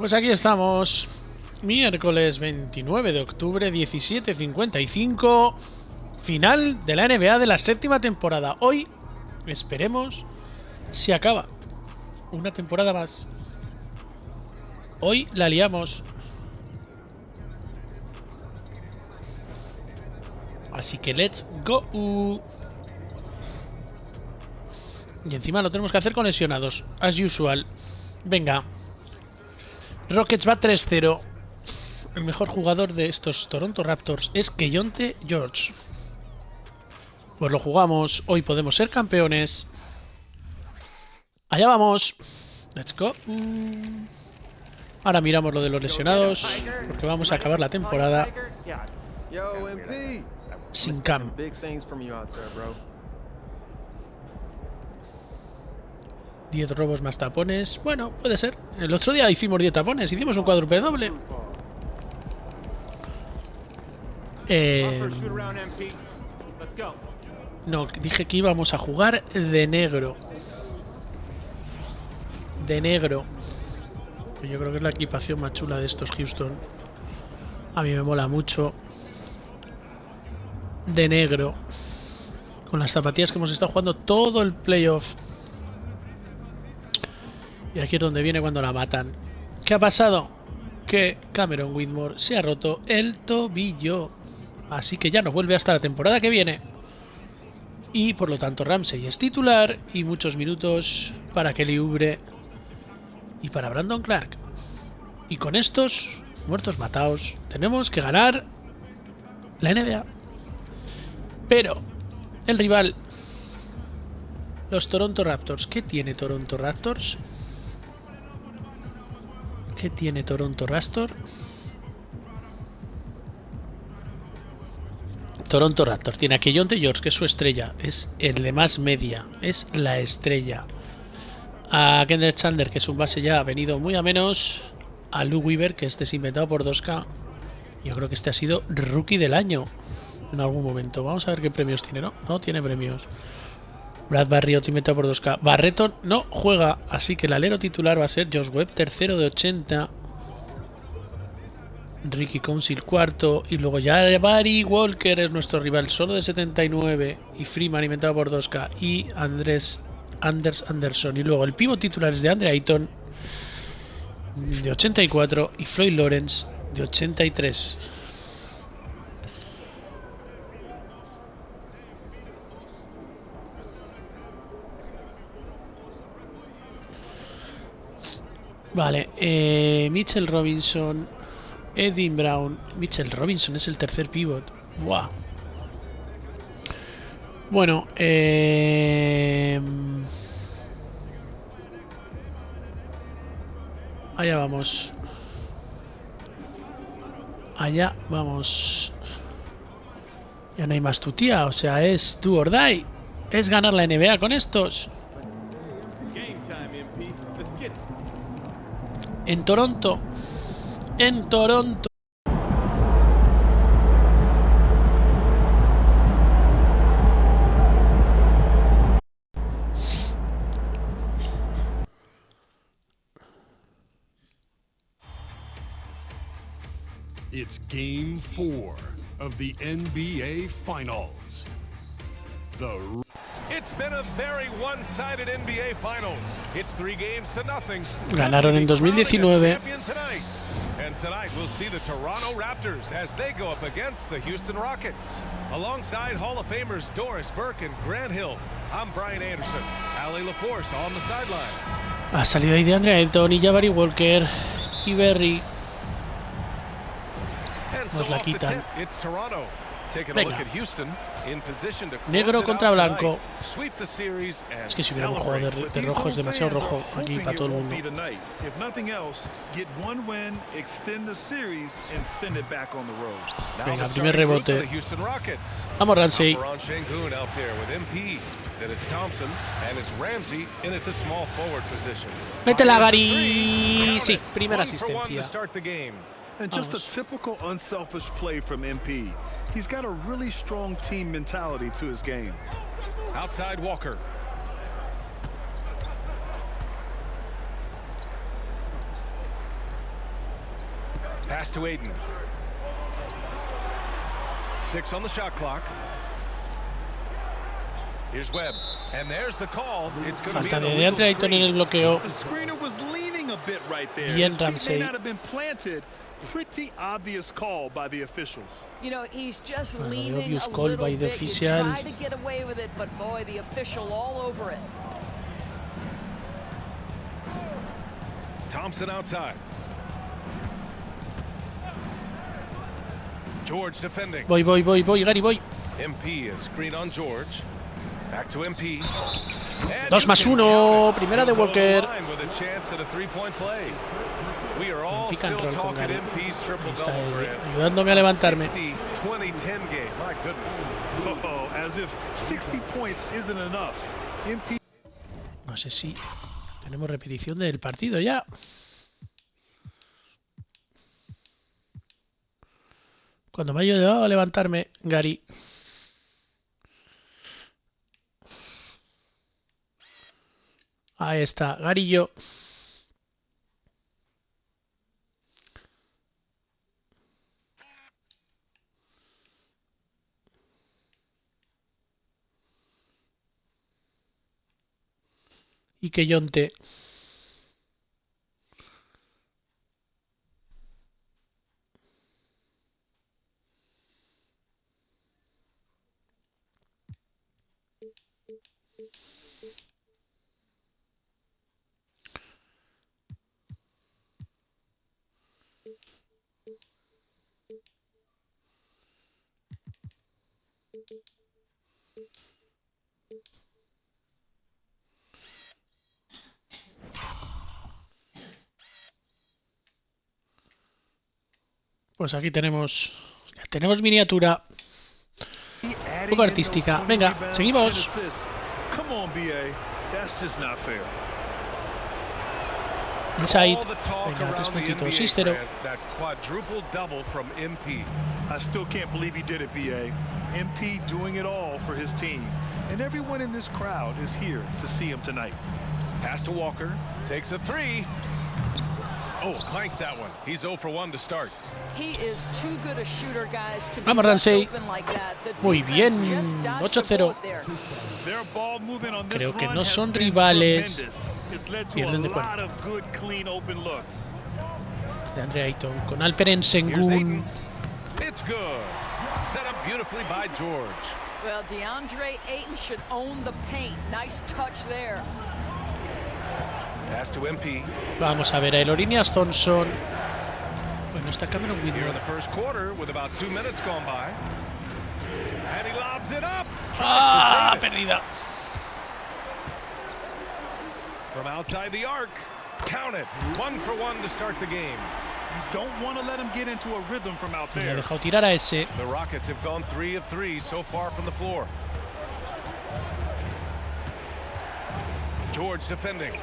Pues aquí estamos, miércoles 29 de octubre, 17:55, final de la NBA de la séptima temporada. Hoy, esperemos, se acaba una temporada más. Hoy la liamos. Así que let's go. Y encima lo tenemos que hacer con lesionados, as usual. Venga. Rockets va 3-0. El mejor jugador de estos Toronto Raptors es Keyonte George. Pues lo jugamos. Hoy podemos ser campeones. Allá vamos. Let's go. Ahora miramos lo de los lesionados, porque vamos a acabar la temporada sin Cam. 10 robos más tapones. Bueno, puede ser. El otro día hicimos 10 tapones. Hicimos un cuádruple doble. No, dije que íbamos a jugar de negro. De negro. Yo creo que es la equipación más chula de estos Houston. A mí me mola mucho. De negro. Con las zapatillas que hemos estado jugando todo el playoff. Y aquí es donde viene cuando la matan. ¿Qué ha pasado? Que Cameron Whitmore se ha roto el tobillo. Así que ya no vuelve hasta la temporada que viene. Y por lo tanto Ramsey es titular. Y muchos minutos para Kelly Oubre y para Brandon Clark. Y con estos muertos matados tenemos que ganar la NBA. Pero el rival, los Toronto Raptors. ¿Qué tiene Toronto Raptors? ¿Qué tiene Toronto Raptors? Toronto Raptors tiene a Keyonte George, que es su estrella. Es el de más media. Es la estrella. A Kendall Chandler, que es un base ya ha venido muy a menos. A Lou Weaver, que este es inventado por 2K. Yo creo que este ha sido Rookie del Año en algún momento. Vamos a ver qué premios tiene, ¿no? No tiene premios. Brad Barriott inventado por 2K. Barreton no juega, así que el alero titular va a ser Josh Webb, tercero de 80. Ricky Council, cuarto. Y luego ya Barry Walker es nuestro rival, solo de 79. Y Freeman inventado por 2K. Y Anders Anderson. Y luego el pívot titular es de Andre Ayton, de 84. Y Floyd Lawrence, de 83. Vale, Mitchell Robinson, Eddie Brown. Mitchell Robinson es el tercer pivot. Wow. Bueno, allá vamos. Allá vamos. Ya no hay más tu tía, o sea, es do or die. Es ganar la NBA con estos. En Toronto. En Toronto. It's Game 4 of the NBA Finals. It's been a very one-sided NBA Finals. It's 3-0. Ganaron en 2019. And tonight we'll see the Toronto Raptors as they go up against the Houston Rockets. Alongside Hall of Famers Doris Burke and Grant Hill, I'm Brian Anderson. Allie LaForce on the sidelines. Ha salido ahí de Andre Ayton y Jabari Walker y Berry. Nos la quitan. Venga. Negro contra blanco. Es que si hubiera un juego de rojo es demasiado rojo aquí para todo el mundo. Venga, primer rebote. Vamos, Ramsey. Métela, Gary. Sí, primera asistencia. And just a typical unselfish play from MP. He's got a really strong team mentality to his game. Outside Walker. Pass to Aiden. 6 on the shot clock. Here's Webb. And there's the call. It's going to be Falta an de illegal DeAndre Ayton en el screen. bloqueo. The screener was leaning a bit right there. Bien, His feet Ramsey. may not have been planted. Pretty obvious call by the officials. You know, he's just Well, the leaning obvious a call little by the bit. You official. try to get away with it, but boy, the official all over it. Thompson outside. George defending. Voy, Gary, voy. MP a screen on George. Back to MP. And 2 you más can 1, count it. primera de He'll go to the Walker. line with a chance at a three-point play. We are all Pick and still roll con talking Gary. MP's Ahí triple está, double, Grant. ayudándome a levantarme. 60-20-10 game. My goodness. Oh, as if 60 points isn't enough. MP No sé si tenemos repetición del partido ya. Cuando me ha ayudado a levantarme, Gary. Ahí está, Garillo. Y que Yonte. Pues aquí tenemos miniatura. Un poco artística. Venga, seguimos. Come on, BA. That's just not fair. Inside. All the talk Venga, 3 around the puntitos. NBA, 6-0. Grant, that quadruple double from MP. I still can't believe he did it, BA. MP doing it all for his team. And everyone in this crowd is here to see him tonight. Pass to Walker. Takes a three. Oh, clanks that one. He's 0 for 1 to start. He is too good a shooter, guys, to be Vamos, left Ramsey. open like that. The Muy defense bien. just dodged the 8-0. bullet there. Their ball movement on this Creo que run no has son been rivales. tremendous. It's led to a Pierden de lot 40. of good, clean, open looks. DeAndre Ayton con Alperen Here's Sengun. Aiden. It's good. Set up beautifully by George. Well, DeAndre Ayton should own the paint. Nice touch there. Pass to MP. Vamos a ver a Elorinias Thompson. Bueno, está Cameron Here in Whitmore. the first quarter with about 2 minutes gone by. And he lobs it up. ¡Ah! Tries to save it. Perdida. From outside the arc. Count it. 1 for 1 to start the game. You don't want to let him get into a rhythm from out Le ha there. dejado tirar a ese. The Rockets have gone 3 of 3 so far from the floor. George defending.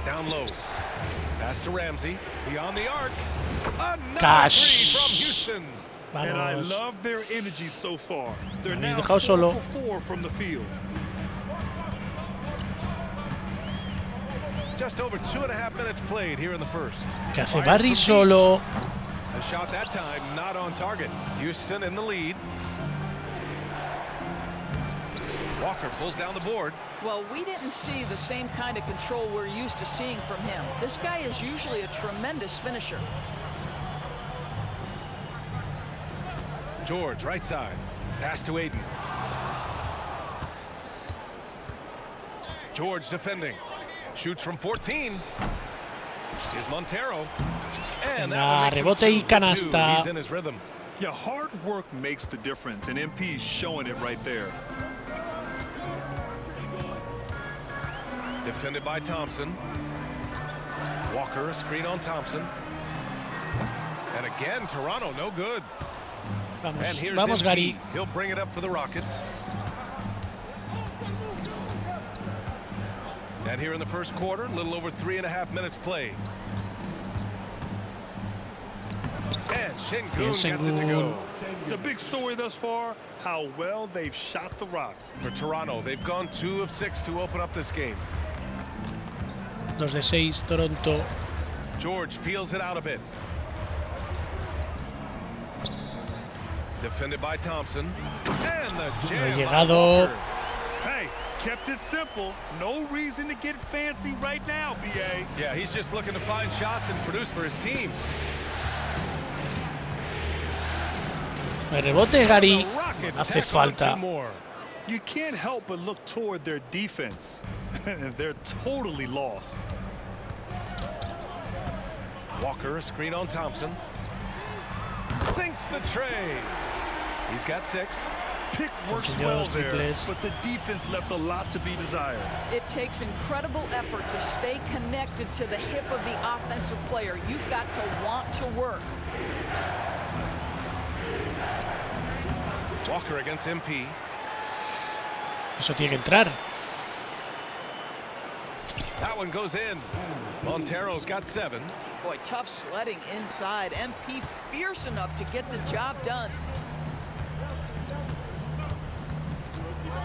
Down low. Pass to Ramsey. Beyond the arc. Another Cash. three from Houston. And I Vamos. love their energy so far. They're Habéis now dejado 4 solo. for 4 from the field. Just over 2.5 minutes played here in the first. Que hace Fires Barry from deep. solo. The shot that time not on target. Houston in the lead. Walker pulls down the board. Well, we didn't see the same kind of control we're used to seeing from him. This guy is usually a tremendous finisher. George right side. Pass to Aiden. George defending. Shoots from 14. Here's Montero. And that one makes it Rebote y 2 for 2. canasta. He's in his rhythm. Yeah, hard work makes the difference, and MP's showing it right there. Defended by Thompson. Walker, a screen on Thompson. And again, Toronto, no good. And Vamos, here's vamos MP. Gary. He'll bring it up for the Rockets. And here in the first quarter, a little over 3.5 minutes played. And Şengün gets it to go. The big story thus far, how well they've shot the rock. For Toronto, they've gone 2 of 6 to open up this game. 2 de 6, Toronto. George feels it out a bit. Defended by Thompson. And the jam by llegado. Walker. Hey, kept it simple. No reason to get fancy right now, BA. Yeah, he's just looking to find shots and produce for his team. El rebote, Gary. The Rockets Hace tack on falta. 2 more. You can't help but look toward their defense. They're totally lost. Walker, a screen on Thompson. Sinks the tray. He's got 6. Pick works Consiguió well dos there, triples. but the defense left a lot to be desired. It takes incredible effort to stay connected to the hip of the offensive player. You've got to want to work. Walker against MP. Eso tiene que entrar. That one goes in. Montero's got 7. Boy, tough sledding inside. MP fierce enough to get the job done.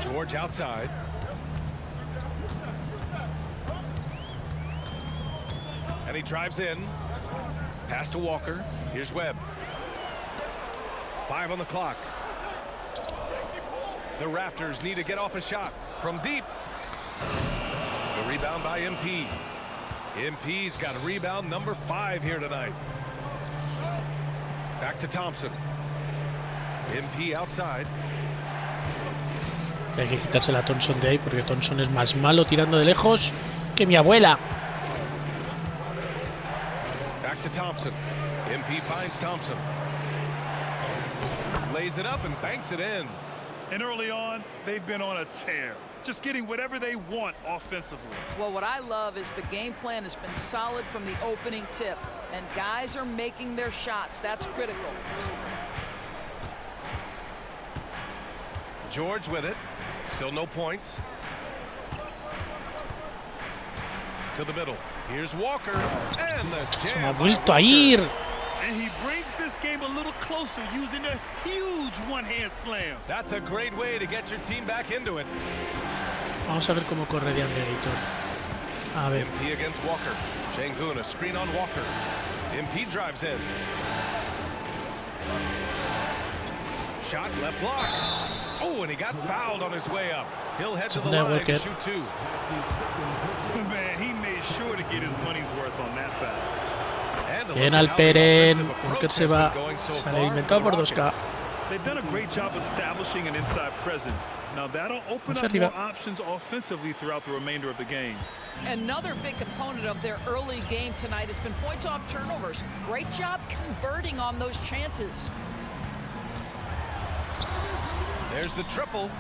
George outside. And he drives in. Pass to Walker. Here's Webb. 5 on the clock. The Raptors need to get off a shot from deep. The rebound by MP. MP's got rebound number 5 here tonight. Back to Thompson. MP outside. Hay que quitársela a Thompson de ahí porque Thompson es más malo tirando de lejos que mi abuela. Back to Thompson. MP finds Thompson. Lays it up and banks it in. And early on, they've been on a tear, just getting whatever they want offensively. Well, what I love is the game plan has been solid from the opening tip, and guys are making their shots. That's critical. George with it. Still no points. To the middle. Here's Walker. And the Se me ha jam by vuelto a Walker. ir. And he brings this game a little closer using a huge one-hand slam. That's a great way to get your team back into it. Vamos a ver cómo corre de Gator. A ver. MP against Walker. Şengün, a screen on Walker. MP drives in. Shot left block. Oh, and he got fouled on his way up. He'll head to the Segunda de line to Walker. shoot 2. Man, he made sure to get his money's worth on that foul. And a Bien look at how the Alperen. offensive approach Walker se has va. been going so Sale far inventado for por the 2K. Rockets. They've done a great job establishing an inside presence. Now that'll open Hacia up arriba. more options offensively throughout the remainder of the game. Another big component of their early game tonight has been points off turnovers. Great job converting on those chances. There's the triple.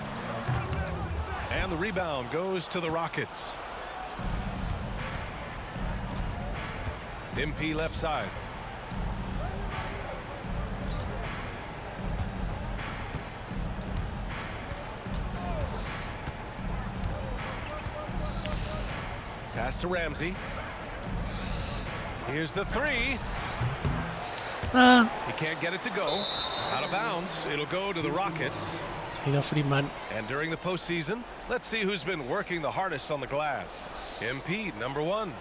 And the rebound goes to the Rockets. MP left side. Pass to Ramsey. Here's the 3. Ah, He can't get it to go. Out of bounds. It'll go to the Rockets. se ha ido Freeman. And during the postseason, let's see who's been working the hardest on the glass. MP, number 1.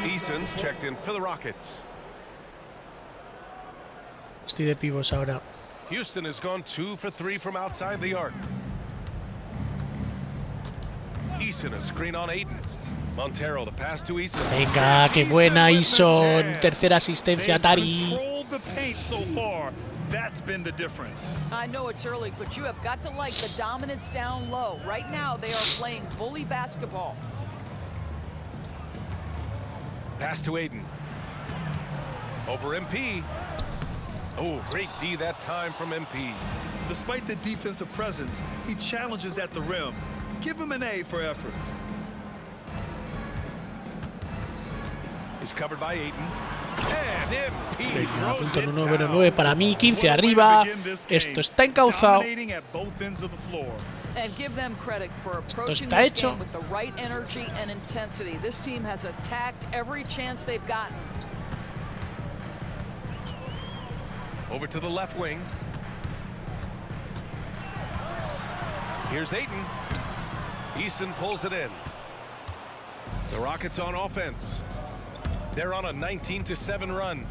Eason's checked in for the Rockets. Estoy de pivos ahora. Houston has gone 2 for 3 from outside the arc. Eason, a screen on Aiden. Montero, the pass to Eason. Venga, qué buena Ison. Tercera asistencia, They've Tari. controlled the paint so far. That's been the difference. I know it's early, but you have got to like the dominance down low. Right now, they are playing bully basketball. Pass to Aiden. Over MP. Oh, great D that time from MP. Despite the defensive presence, he challenges at the rim. Give him an A for effort. He's covered by Aiden. And MP Venga, throws punto it 1, bueno, down. 9 para mí, 15 What a way to arriba. begin this game. Esto está encauzado. Dominating at both ends of the floor. And give them credit for approaching está this hecho. game with the right energy and intensity. This team has attacked every chance they've gotten. Over to the left wing. Here's Aiden. Eason pulls it in. The Rockets on offense. They're on a 19-7 run.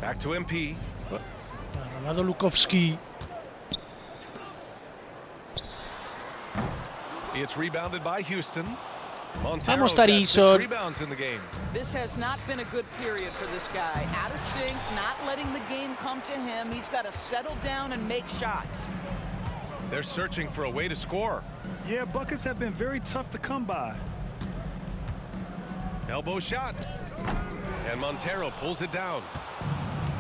Back to MP. Ha robado Lukovsky. It's rebounded by Houston. Vamos, Montero's got 6 Tarison. rebounds in the game. This has not been a good period for this guy. Out of sync, not letting the game come to him. He's got to settle down and make shots. They're searching for a way to score. Yeah, buckets have been very tough to come by. Elbow shot. And Montero pulls it down.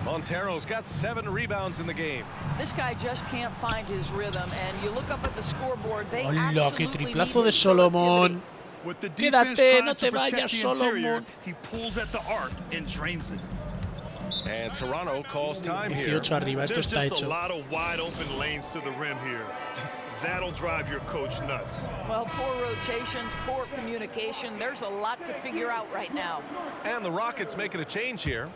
Montero's got 7 rebounds in the game. This guy just can't find his rhythm, and you look up at the scoreboard, they Hola, qué absolutely triplazo need de his Solomon. productivity. With the defense Quédate, trying no to te protect vayas, the interior, Solomon. he pulls at the arc and drains it. And Toronto calls time here. 18 arriba, esto There's está just a hecho. lot of wide open lanes to the rim here. That'll drive your coach nuts. Well, poor rotations, poor communication. There's a lot to figure out right now. And the Rockets making a change here.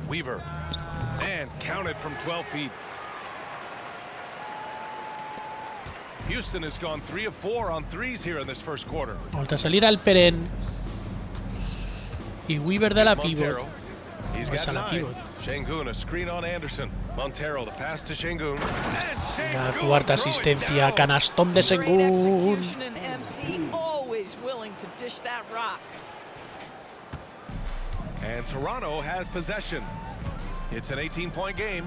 Weaver. And counted from 12 feet. Houston has gone 3 of 4 on threes here in this first quarter. Vuelta a salir Alperen. Y Weaver de la pivot. Montero. He's Pues got a la 9. pivot. Shengun, a screen on Anderson. Montero, the pass to Shengun. And La Shengun cuarta throw it asistencia. down. Canastón de Great Sengun. execution in MP, always willing to dish that rock. And Toronto has possession. It's an 18-point game.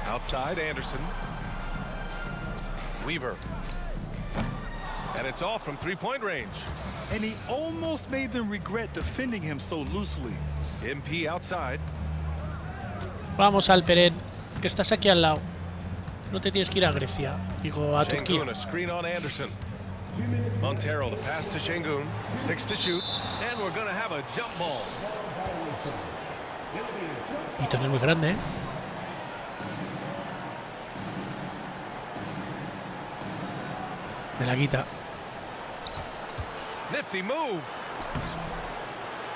Outside, Anderson. Weaver. And it's off from 3-point range. And he almost made them regret defending him so loosely. MP outside. Vamos, Alperen, que estás aquí al lado. No te tienes que ir a Grecia. Digo, a Shengun, Turquía. a screen on Anderson. Montero, the pass to Shengun. 6 to shoot. And we're going to have a jump ball. Y tener muy grande, ¿eh? Me la quita. Nifty move.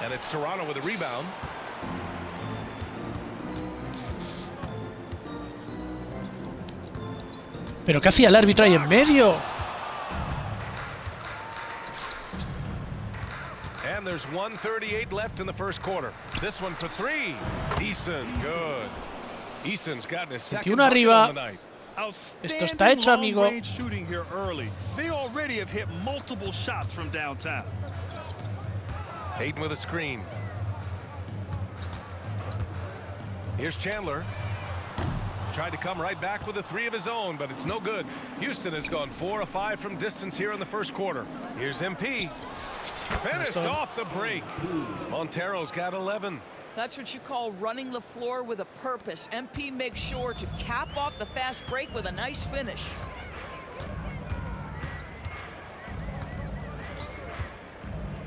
And it's Toronto with a rebound. ¿Pero qué hacía el árbitro ahí en medio? And there's 1:38 left in the first quarter. This one for 3. Eason, good. Eason's gotten his second 21 bucket arriba. on the night. Esto está hecho, amigo. Long-range shooting here early. They already have hit multiple shots from downtown. Hayden with a screen. Here's Chandler. Tried to come right back with a 3 of his own, but it's no good. Houston has gone 4 of 5 from distance here in the first quarter. Here's MP. Finished off the break. Montero's got 11. That's what you call running the floor with a purpose. MP makes sure to cap off the fast break with a nice finish.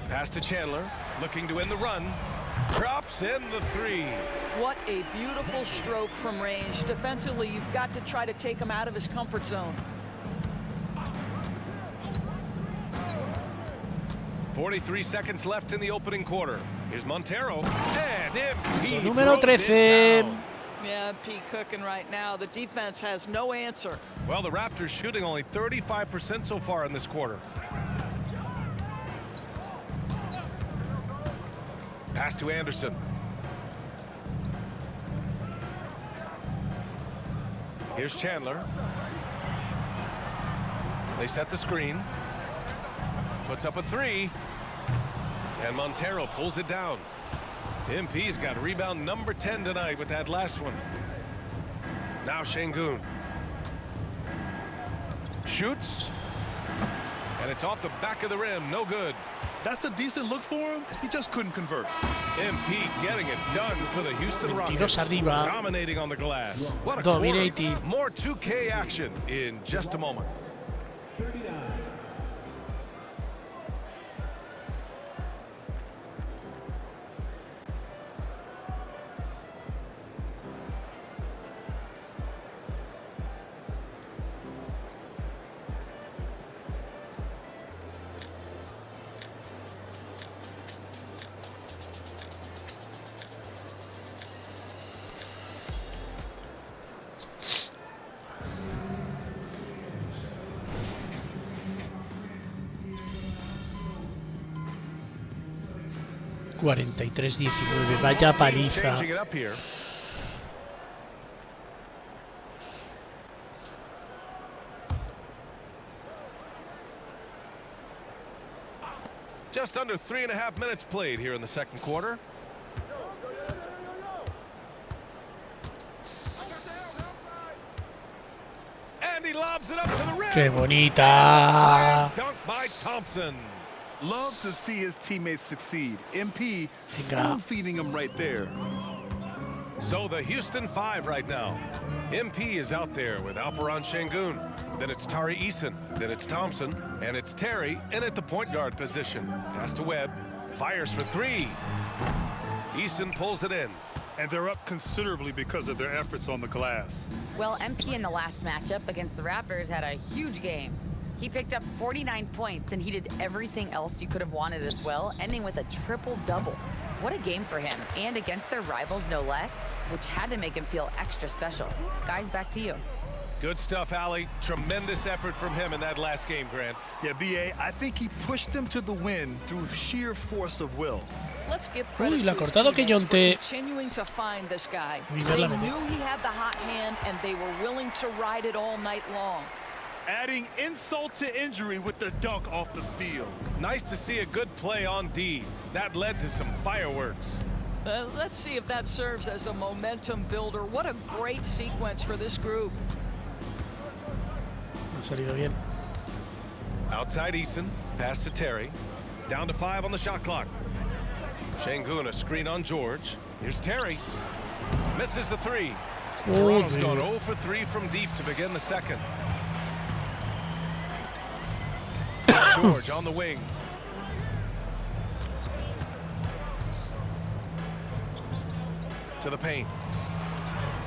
Pass to Chandler, looking to end the run. Drops in the 3. What a beautiful stroke from range. Defensively, you've got to try to take him out of his comfort zone. 43 seconds left in the opening quarter. Here's Montero. And MP Número throws it 13. down. Yeah, MP cooking right now. The defense has no answer. Well, the Raptors shooting only 35% so far in this quarter. Pass to Anderson. Here's Chandler. They set the screen. Puts up a 3. And Montero pulls it down. MP's got rebound number 10 tonight with that last one. Now Shengun. Shoots. And it's off the back of the rim. No good. That's a decent look for him. He just couldn't convert. MP getting it done for the Houston 22 Rockets. arriba. Dominating on the glass. What a Dominating. quarter. More 2K action in just a moment. 43-19. Vaya paliza. Changing it up here. Just under 3.5 minutes played here in the second quarter. And he lobs it up to the rim. ¡Qué bonita! Dunk by Thompson. Love to see his teammates succeed. MP Venga. spoon-feeding him right there. So the Houston 5 right now. MP is out there with Alperon Şengün. Then it's Tari Eason. Then it's Thompson. And it's Terry in at the point guard position. Pass to Webb. Fires for three. Eason pulls it in. And they're up considerably because of their efforts on the glass. Well, MP in the last matchup against the Raptors had a huge game. He picked up 49 points, and he did everything else you could have wanted as well, ending with a triple-double. What a game for him, and against their rivals, no less, which had to make him feel extra special. Guys, back to you. Good stuff, Allie. Tremendous effort from him in that last game, Grant. Yeah, B.A., I think he pushed them to the win through sheer force of will. Let's give credit Uy, la to his cortado que teammates for Jonte. continuing to find this guy. Uy, They verla meter. knew he had the hot hand, and they were willing to ride it all night long. Adding insult to injury with the dunk off the steal. Nice to see a good play on D. That led to some fireworks. Let's see if that serves as a momentum builder. What a great sequence for this group. Ha salido bien. Outside Eason. Pass to Terry. Down to 5 on the shot clock. Şengün, a screen on George. Here's Terry. Misses the three. Toronto's Uy, gone 0 for 3 from deep to begin the second. It's George on the wing. To the paint.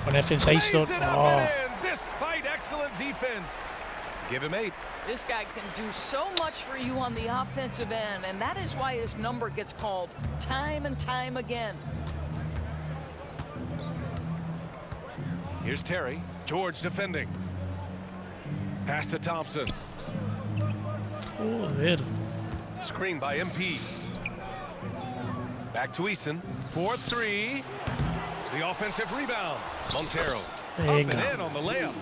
Buena defensa Lays Easton. it up Oh. and in, despite excellent defense. Give him 8. This guy can do so much for you on the offensive end, and that is why his number gets called time and time again. Here's Terry. George defending. Pass to Thompson. Joder. Screen by MP. Back to Eason. 4-3. The offensive rebound. Montero. Up and Venga. in on the layup.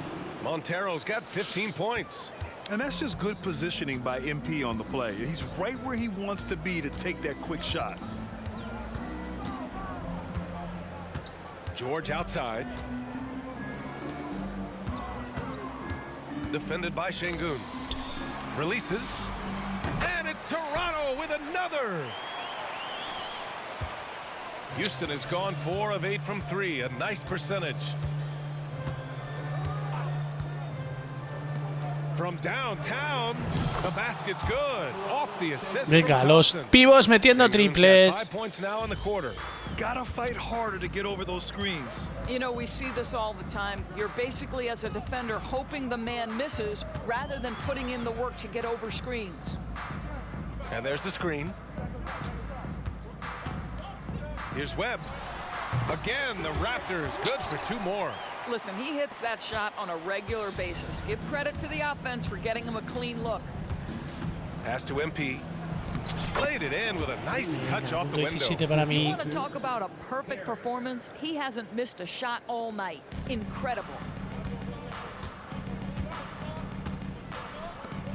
Montero's got 15 points. And that's just good positioning by MP on the play. He's right where he wants to be to take that quick shot. George outside. Defended by Şengün. Releases. And it's Toronto with another. Houston has gone 4 of 8 from 3. A nice percentage. From downtown, the basket's good. Off the assist. Venga, from los Thompson. pibos metiendo Şengün's got triples. 5 points now in the quarter. Gotta fight harder to get over those screens. You know, we see this all the time. You're basically, as a defender, hoping the man misses rather than putting in the work to get over screens. And there's the screen. Here's Webb. Again, the Raptors good for 2 more. Listen, he hits that shot on a regular basis. Give credit to the offense for getting him a clean look. Pass to MP. Played it in with a nice touch off the Punto 17 window. para You mí. want to talk about a perfect performance? He hasn't missed a shot all night. Incredible.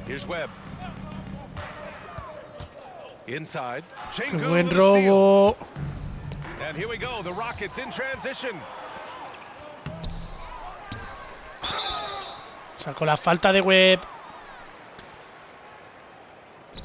Here's Webb. Inside. Qué Şengün buen with a steal. robo. And here we go. The Rockets in transition. Sacó la falta de Webb.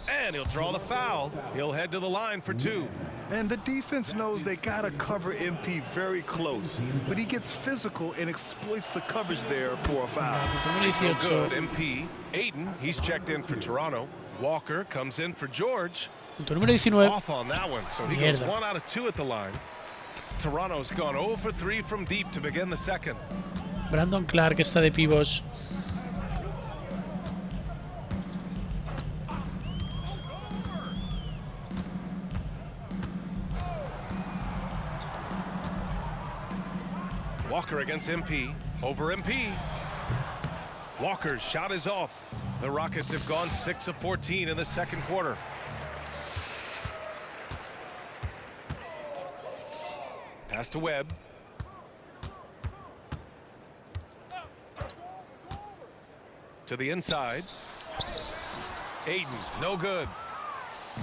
And he'll draw the foul. He'll head to the line for 2. And the defense knows they gotta cover MP very close. But he gets physical and exploits the coverage there for a foul. Número Good. 18. MP. Aiden, he's checked in for Toronto. Walker comes in for George. Punto número 19. Off on that one, so he goes Mierda. 1 out of 2 at the line. Toronto's gone 0 for 3 from deep to begin the second. Brandon Clark está de pibos. Walker against MP. Over MP. Walker's shot is off. The Rockets have gone 6 of 14 in the second quarter. Pass to Webb. To the inside. Aiden, no good.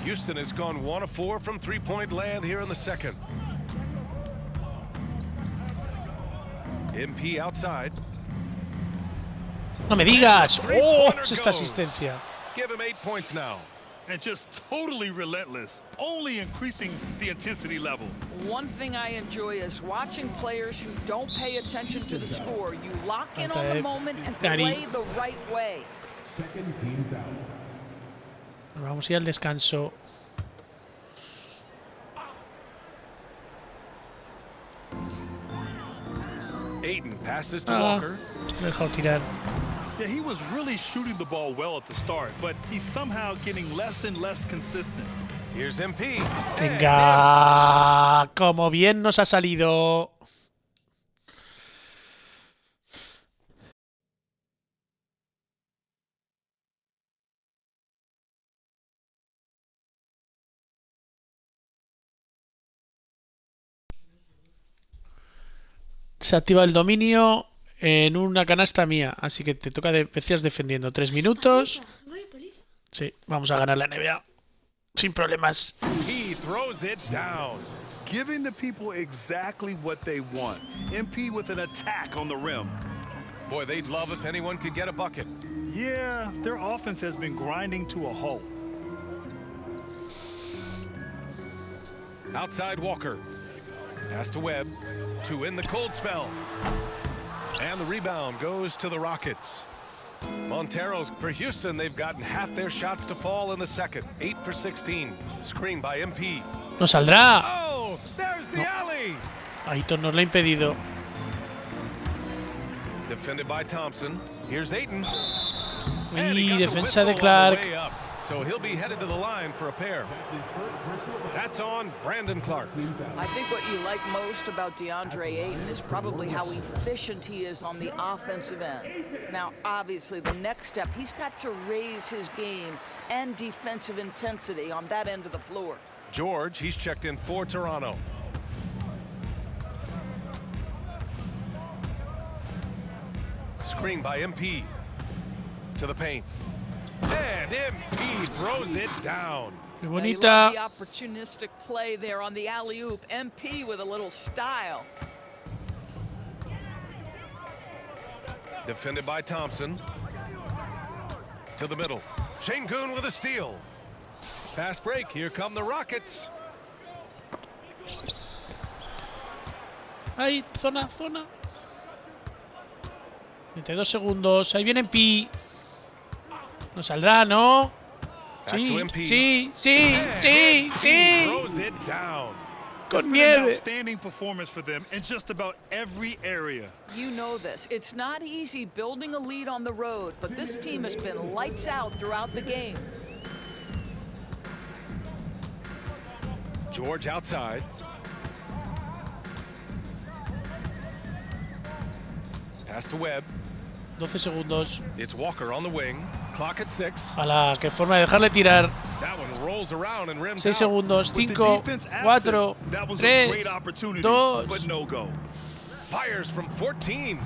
Houston has gone 1 of 4 from three-point land here in the second. MP outside. No me digas. Oh, es esta asistencia. Give him 8 points now. And just totally relentless, only increasing the intensity level. One thing I enjoy is watching players who don't pay attention to the score. You lock in on the moment and play the right way. Vamos a ir al descanso. Aiden passes to Walker. Me he dejado tirar. Yeah, he was really shooting the ball well at the start, but he's somehow getting less and less consistent. Here's MP. Venga, como bien nos ha salido. Se activa el dominio en una canasta mía, así que te toca decías defendiendo 3 minutos. Sí, vamos a ganar la NBA sin problemas. He throws it down. Giving the people exactly what they want. MP with an attack on the rim. Boy, they'd love if anyone could get a bucket. Yeah, their offense has been grinding to a halt. Outside Walker. Pass to Webb. 2 in the cold spell. And the rebound goes to the Rockets. Montero's for Houston. They've gotten half their shots to fall in the second. 8 for 16. Screen by MP. No saldrá. Oh, there's the alley. Aitor nos lo ha impedido. Defended by Thompson. Here's Ayton. Y defensa de Clark. So he'll be headed to the line for a pair. That's on Brandon Clark. I think what you like most about DeAndre Ayton is probably how efficient he is on the offensive end. Now, obviously, the next step, he's got to raise his game and defensive intensity on that end of the floor. George, he's checked in for Toronto. Screen by MP. To the paint. And MP throws it down. Qué They bonita. love the opportunistic play there on the alley-oop. MP with a little style. Defended by Thompson. To the middle. Şengün with a steal. Fast break. Here come the Rockets. Ahí, zona, zona. 32 segundos. Ahí viene MP. No saldrá, ¿no? Back to Sí, MP. sí, sí, sí, He sí. throws it down. It's Con been an nieve. outstanding performance for them in just about every area. You know this. It's not easy building a lead on the road, but this team has been lights out throughout the game. George outside. Pass to Webb. 12 segundos. It's Walker on the wing. Clock at 6. Ala, qué forma de dejarle tirar. That one rolls around and rims 6 out. segundos. With the 5, defense 4, absent, that was a 3, great opportunity, 2. but no go. Fires from 14.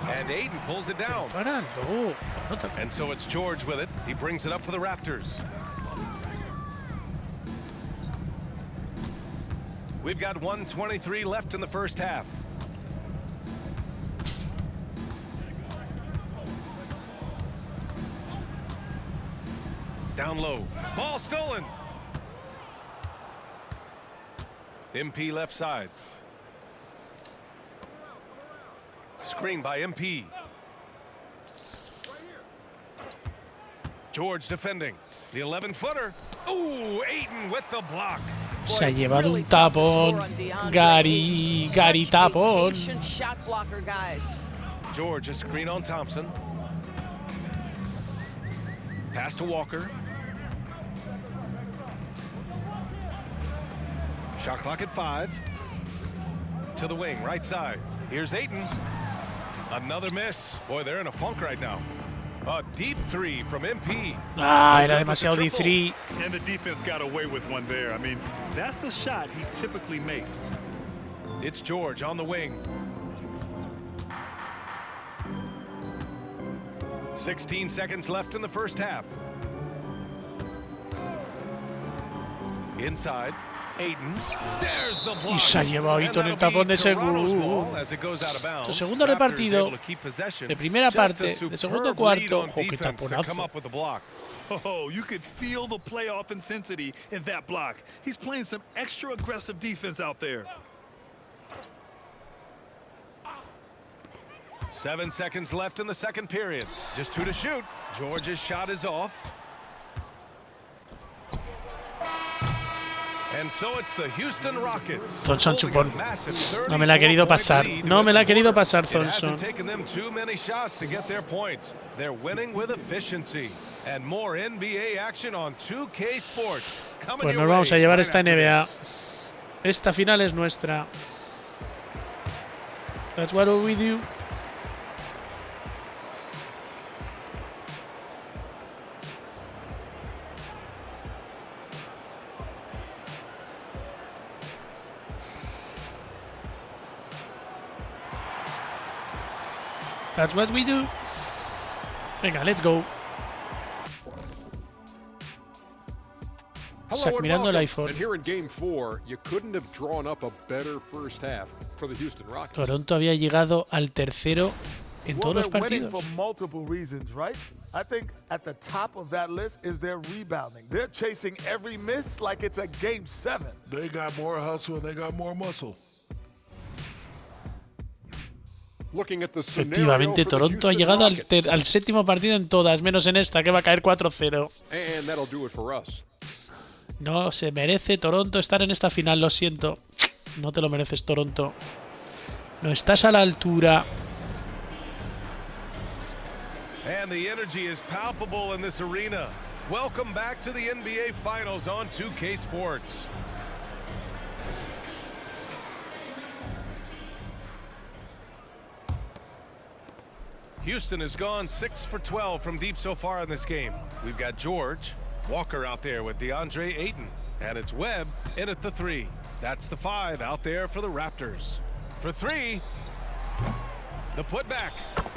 And Aiden pulls it down. Para, no. Anota. And so it's George with it. He brings it up for the Raptors. We've got 1:23 left in the first half. Down low. Ball stolen. MP left side. Screen by MP. George defending. The 11-footer. Ooh, Ayton with the block. Se ha Boy, llevado really un tough to tapón. score on DeAndre Gary, Ayton. Gary Such a tapón. patient shot blocker, guys. George a screen on Thompson. Pass to Walker. Shot clock at 5. To the wing, right side. Here's Ayton. Another miss. Boy, they're in a funk right now. A deep 3 from MP. Ah, era demasiado D3. And the defense got away with one there. I mean, that's a shot he typically makes. It's George on the wing. 16 seconds left in the first half. Inside, Ayton. There's the block. Y se ha llevado Ayton el tapón de Sengun. Su segundo repartido de primera parte, de segundo cuarto. ¡Oh, qué taponazo! Oh, you could feel the playoff intensity in that block. He's playing some extra aggressive defense out there. 7 seconds left in the second period. Just 2 to shoot. George's shot is off. And so it's the Houston Rockets. Thompson chupón. No me la ha querido pasar. No me la ha querido pasar Thompson. Taken them too many shots to get their points. They're winning with efficiency. And more NBA action on 2K Sports. Pues nos vamos a llevar esta NBA. Esta final es nuestra. That's what we do. That's what we do. Venga, let's go. Hello and mirando el welcome. iPhone. And here in Game 4, you couldn't have drawn up a better first half for the Houston Rockets. Toronto había llegado al tercero en todos los partidos. For multiple reasons, right? I think at the top of that list is their rebounding. They're chasing every miss like it's a Game 7. They got more hustle and they got more muscle. Efectivamente, Toronto ha llegado al séptimo partido en todas, menos en esta, que va a caer 4-0. No se merece Toronto estar en esta final, lo siento. No te lo mereces, Toronto. No estás a la altura. And the energy is palpable in this arena. Welcome back to the NBA Finals on 2K Sports. Houston has gone 6 for 12 from deep so far in this game. We've got George, Walker out there with DeAndre Ayton, and it's Webb in at the 3. That's the 5 out there for the Raptors. For 3, the putback.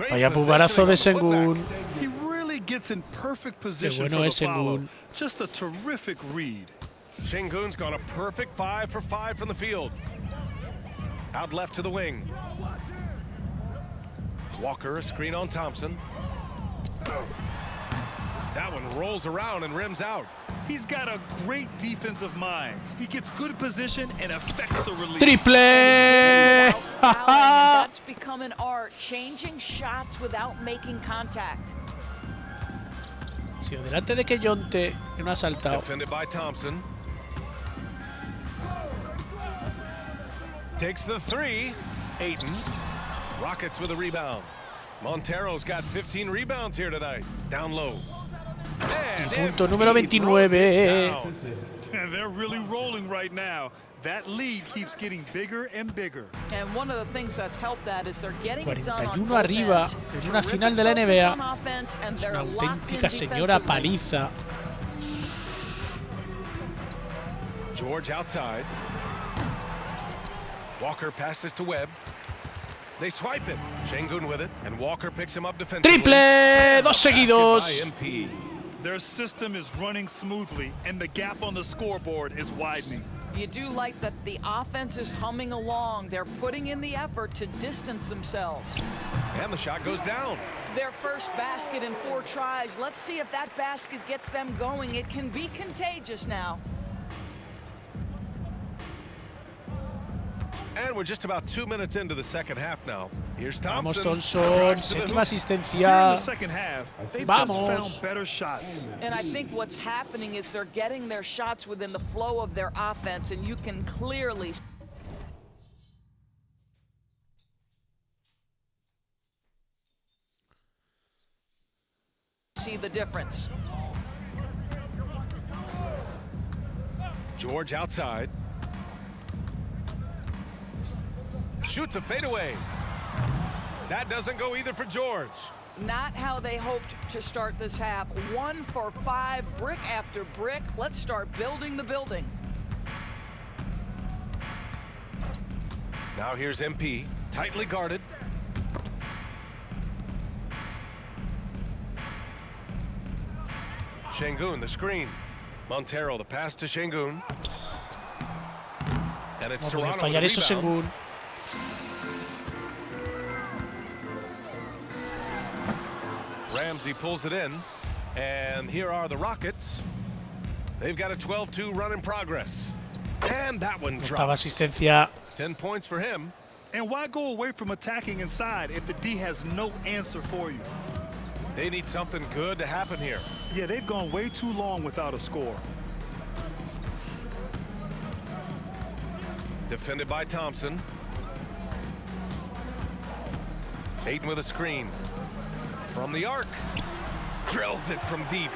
Vaya pubarazo de Sengun. He really gets in perfect position bueno for es the follow. Sengun. Just a terrific read. Sengun's gone a perfect 5 for 5 from the field. Out left to the wing. Walker, a screen on Thompson. That one rolls around and rims out. He's got a great defensive mind. He gets good position and affects the release. ¡Triple! That's become an art, changing shots without making contact. Sí, delante de que Yonte no ha saltado. Defended by Thompson. Takes the 3. Ayton. Rockets with a rebound. Montero's got 15 rebounds here tonight. Down low. El punto número 29. And they're really rolling right now. That lead keeps getting bigger and bigger. And one of the things that's helped that is they're getting it done on 41 arriba en una final de la NBA. Es una auténtica señora paliza. George outside. Walker passes to Webb. They swipe it. Sengun with it, and Walker picks him up defensively. ¡Triple! ¡Dos seguidos! Their system is running smoothly, and the gap on the scoreboard is widening. You do like that the offense is humming along. They're putting in the effort to distance themselves. And the shot goes down. Their first basket in 4 tries. Let's see if that basket gets them going. It can be contagious now. And we're just about 2 minutes into the second half now. Here's Thompson. Vamos, Thompson. Séptima asistencia. Vamos. Better shots. And I think what's happening is they're getting their shots within the flow of their offense, and you can clearly see the difference. George outside. Shoots a fadeaway. That doesn't go either for George. Not how they hoped to start this half. 1 for 5, brick after brick. Let's start building the building. Now here's MP, tightly guarded. Şengün, the screen. Montero, the pass to Şengün. And it's No puede Toronto with fallar a eso, rebound. Şengün. Ramsey pulls it in. And here are the Rockets. They've got a 12-2 run in progress. And that one Octava drops. asistencia. 10 points for him. And why go away from attacking inside if the D has no answer for you? They need something good to happen here. Yeah, they've gone way too long without a score. Defended by Thompson. Ayton with a screen. From the arc. Drills it from deep.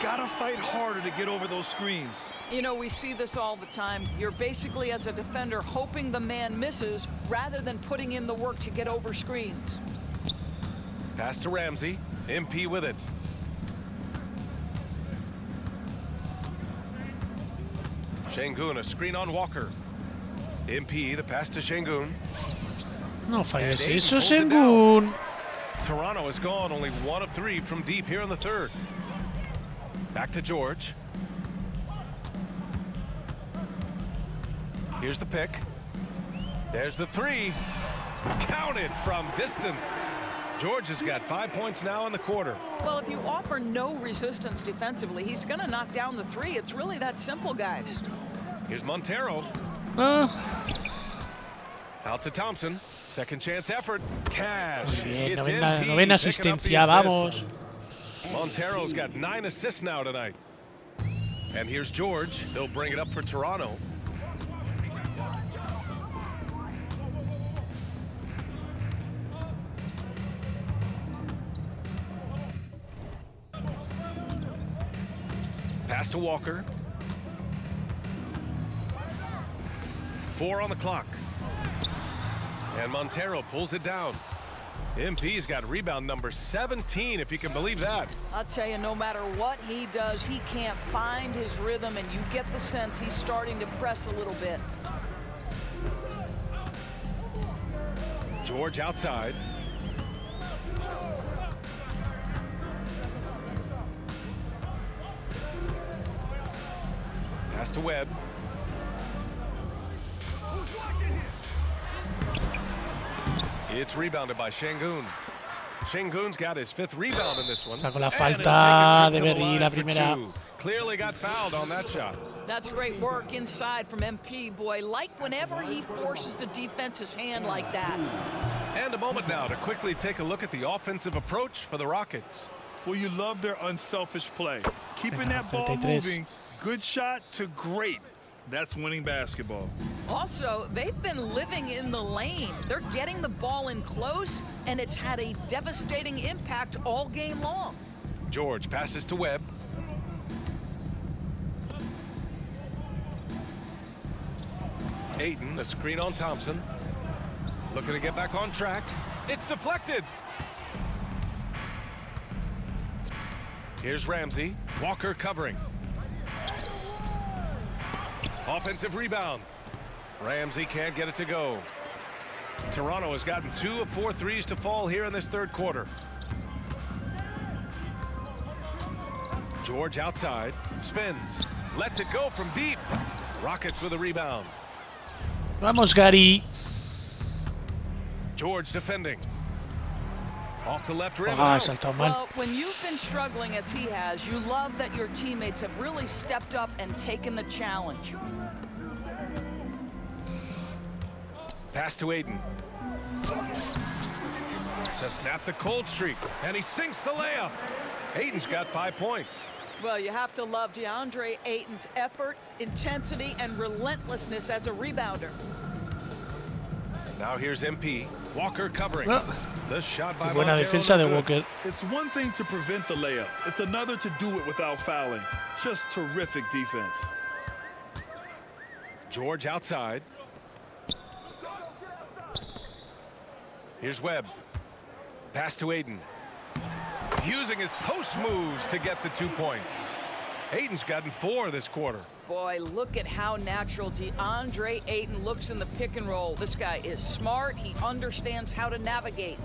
Gotta fight harder to get over those screens. You know, we see this all the time. You're basically, as a defender, hoping the man misses rather than putting in the work to get over screens. Pass to Ramsey. MP with it. Şengün, a screen on Walker. MP, the pass to Şengün. No falles And eso, Ayton pulls it Şengün. Toronto has gone only 1 of 3 from deep here in the third. Back to George. Here's the pick. There's the three. Counted from distance. George has got 5 points now in the quarter. Well, if you offer no resistance defensively, he's going to knock down the three. It's really that simple, guys. Here's Montero. Out to Thompson. Second chance effort. Cash. Bien, It's novena MP picking up the asistencia, assist. vamos. Montero's got 9 assists now tonight. And here's George. He'll bring it up for Toronto. Pass to Walker. 4 on the clock. And Montero pulls it down. MP's got rebound number 17, if you can believe that. I'll tell you, no matter what he does, he can't find his rhythm, and you get the sense he's starting to press a little bit. George outside. Pass to Webb. It's rebounded by Şengün. Şengün's got his 5th rebound in this one. Sacó la And falta he'll take de a trip to the Berry, la line for primera. 2. Clearly got fouled on that shot. That's great work inside from MP, boy. Like whenever he forces the defense's hand like that. And a moment now to quickly take a look at the offensive approach for the Rockets. Well, you love their unselfish play. Keeping that ball 33. moving, good shot to great. That's winning basketball. Also, they've been living in the lane. They're getting the ball in close, and it's had a devastating impact all game long. George passes to Webb. Ayton, the screen on Thompson. Looking to get back on track. It's deflected. Here's Ramsey. Walker covering. Offensive rebound. Ramsey can't get it to go. Toronto has gotten 2 of 4 threes to fall here in this third quarter. George outside. Spins. Lets it go from deep. Rockets with a rebound. Vamos, Gary. George defending. Off the left rim. Ah, out. saltado mal. Well, when you've been struggling as he has, you love that your teammates have really stepped up and taken the challenge. Pass to Ayton. To snap the cold streak. And he sinks the layup. Ayton's got 5 points. Well, you have to love DeAndre Ayton's effort, intensity, and relentlessness as a rebounder. Now here's MP. Walker covering. The shot by Buena Montero. defensa de no good. Walker. It's one thing to prevent the layup. It's another to do it without fouling. Just terrific defense. George outside. Here's Webb. Pass to Ayton. Using his post moves to get the 2 points. Ayton's gotten 4 this quarter. Boy, look at how natural DeAndre Ayton looks in the pick and roll. This guy is smart. He understands how to navigate.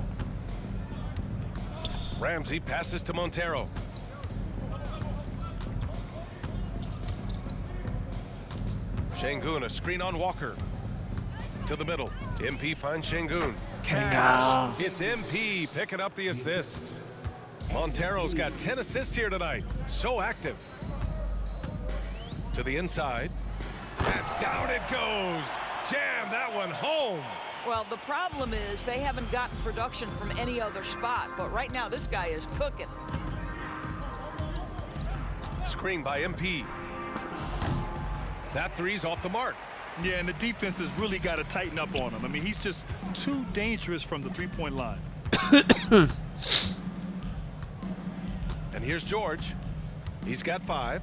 Ramsey passes to Montero. Şengün, a screen on Walker. To the middle. MP finds Şengün. Cash. It's MP picking up the assist. Montero's got 10 assists here tonight. So active. To the inside. And down it goes. Jam that one home. Well, the problem is they haven't gotten production from any other spot. But right now, this guy is cooking. Screen by MP. That three's off the mark. Yeah, and the defense has really got to tighten up on him. I mean, he's just too dangerous from the three-point line. And here's George. He's got 5.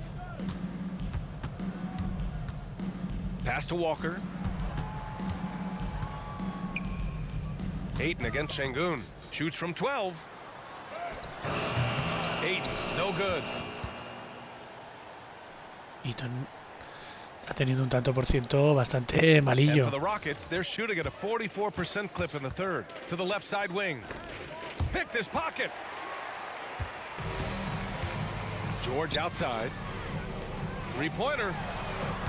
Pass to Walker. Ayton against Şengün. Shoots from 12. Ayton, no good. Ayton ha tenido un tanto por ciento bastante malillo. And for the Rockets, they're shooting at a 44% clip in the third. To the left side wing. Picked his pocket. George outside. Three-pointer.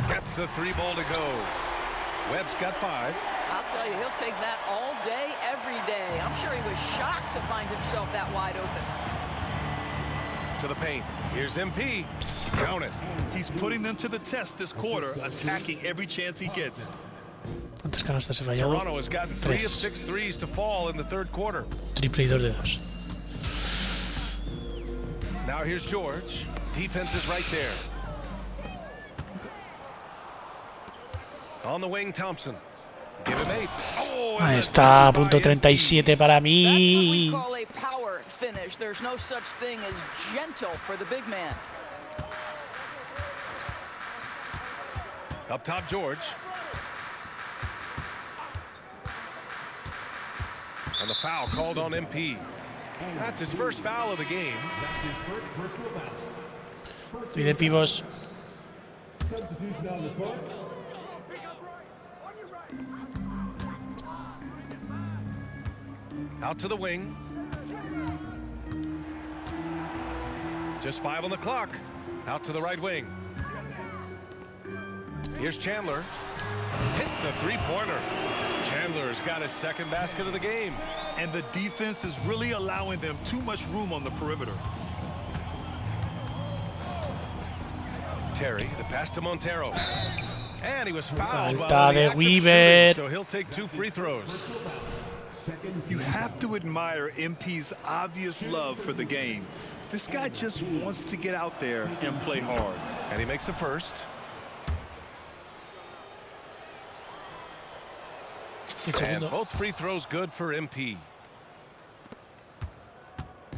Gets the 3-ball to go. Webb's got 5. I'll tell you, he'll take that all day, every day. I'm sure he was shocked to find himself that wide open. To the paint. Here's MP. Count it. He's putting them to the test this quarter, attacking every chance he gets. ¿Cuántas canastas he fallado? Toronto has gotten 3 of 6 threes to fall in the third quarter. Triple y 2 de 2. Now here's George. Defense is right there. On the wing, Thompson. Give him 8. Oh, Ahí está, punto 37 para That's what mí. we call a power finish. There's no such thing as gentle for the big man. Up top, George. And the foul called on MP. That's his first foul of the game. Estoy de pibos. Out to the wing. Just 5 on the clock. Out to the right wing. Here's Chandler. Hits the 3-pointer. Chandler's got his second basket of the game. And the defense is really allowing them too much room on the perimeter. Terry, the pass to Montero. And he was fouled Falta while in the de act of Weaver. shooting, so he'll take 2 free throws. You have to admire MP's obvious love for the game. This guy just wants to get out there and play hard. And he makes a first. And both free throws good for MP.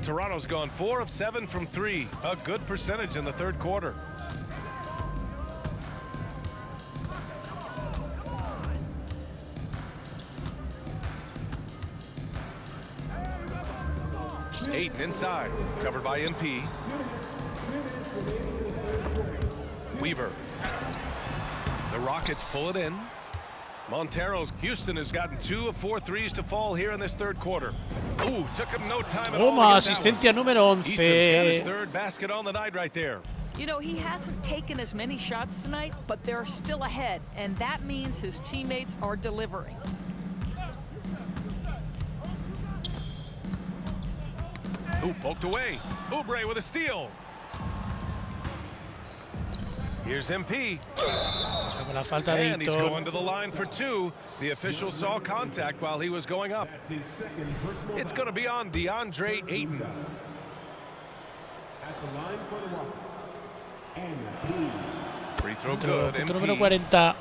Toronto's gone 4 of 7 from 3. A good percentage in the third quarter. Ayton inside, covered by MP. Weaver. The Rockets pull it in. Montero's Houston has gotten 2 of 4 threes to fall here in this third quarter. Ooh, took him no time at all. Toma, to get that asistencia one. número Easton's got his 11. third basket on the night right there. You know, he hasn't taken as many shots tonight, but they're still ahead, and that means his teammates are delivering. Ooh, poked away. Oubre with a steal. Here's MP. Con la falta de And he's going Ayton. to the line for 2. The official saw contact while he was going up. It's going to be on DeAndre Ayton. Free throw good. Punto número MP. 40.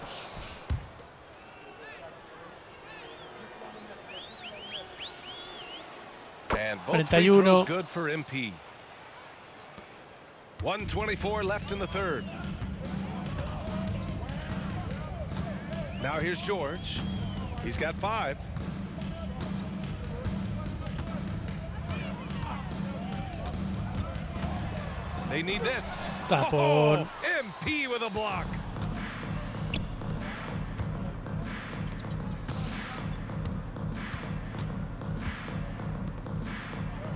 And both free throws 41. good for MP. 1:24 left in the third. Now here's George. He's got 5. They need this. Tapón. MP with a block.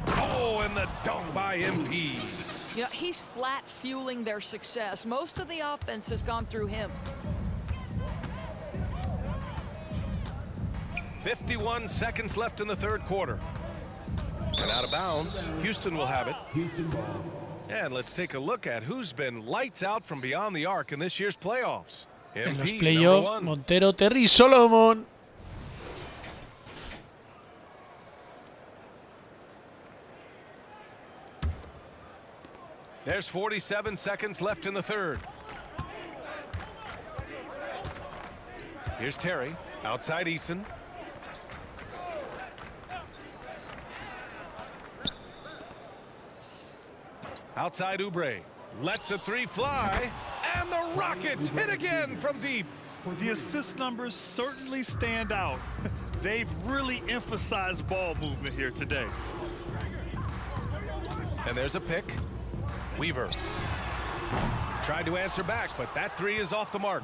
Oh, and the dunk by MP. You know, he's flat fueling their success. Most of the offense has gone through him. 51 seconds left in the third quarter. And out of bounds, Houston will have it. And let's take a look at who's been lights out from beyond the arc in this year's playoffs. En los MP, playoffs, #1. Montero, Terry, Solomon. There's 47 seconds left in the third. Here's Terry, outside Eason. Outside Oubre, lets the three fly, and the Rockets hit again from deep. The assist numbers certainly stand out. They've really emphasized ball movement here today. And there's a pick. Weaver tried to answer back, but that three is off the mark.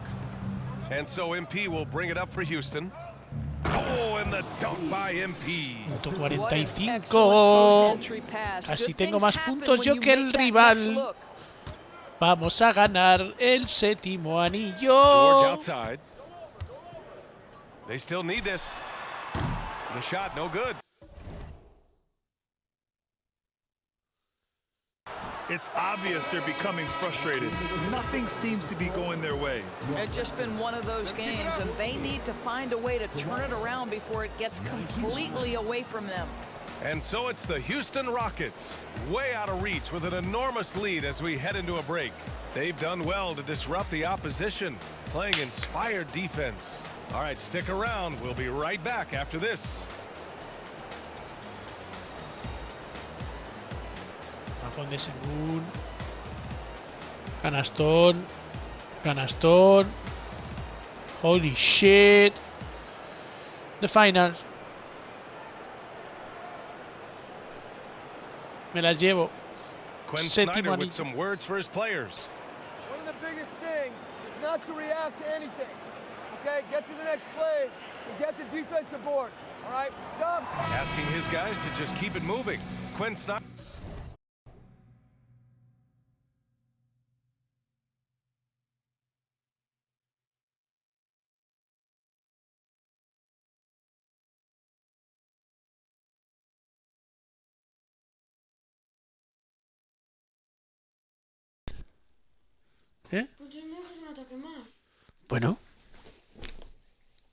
And so MP will bring it up for Houston. Oh, and the dunk by MP. Minuto What an 45. excellent post-entry pass. Casi Good tengo things más happen puntos when yo you que el make that rival. next look. Vamos a ganar el séptimo George anillo. outside. They still need this. The shot, no good. It's obvious they're becoming frustrated. Nothing seems to be going their way. It's just been one of those games, and they need to find a way to turn it around before it gets completely away from them. And so it's the Houston Rockets, way out of reach with an enormous lead as we head into a break. They've done well to disrupt the opposition, playing inspired defense. All right, stick around. We'll be right back after this. Tapón de Sengun. Canastón. Canastón. Holy shit. The finals. Me las llevo. Quinn Séptimo Snyder with anillo. some words for his players. One of the biggest things is not to react to anything. Okay, get to the next play and get the defensive boards. All right, stops. Asking his guys to just keep it moving. Quinn Snyder. ¿Eh? Bueno.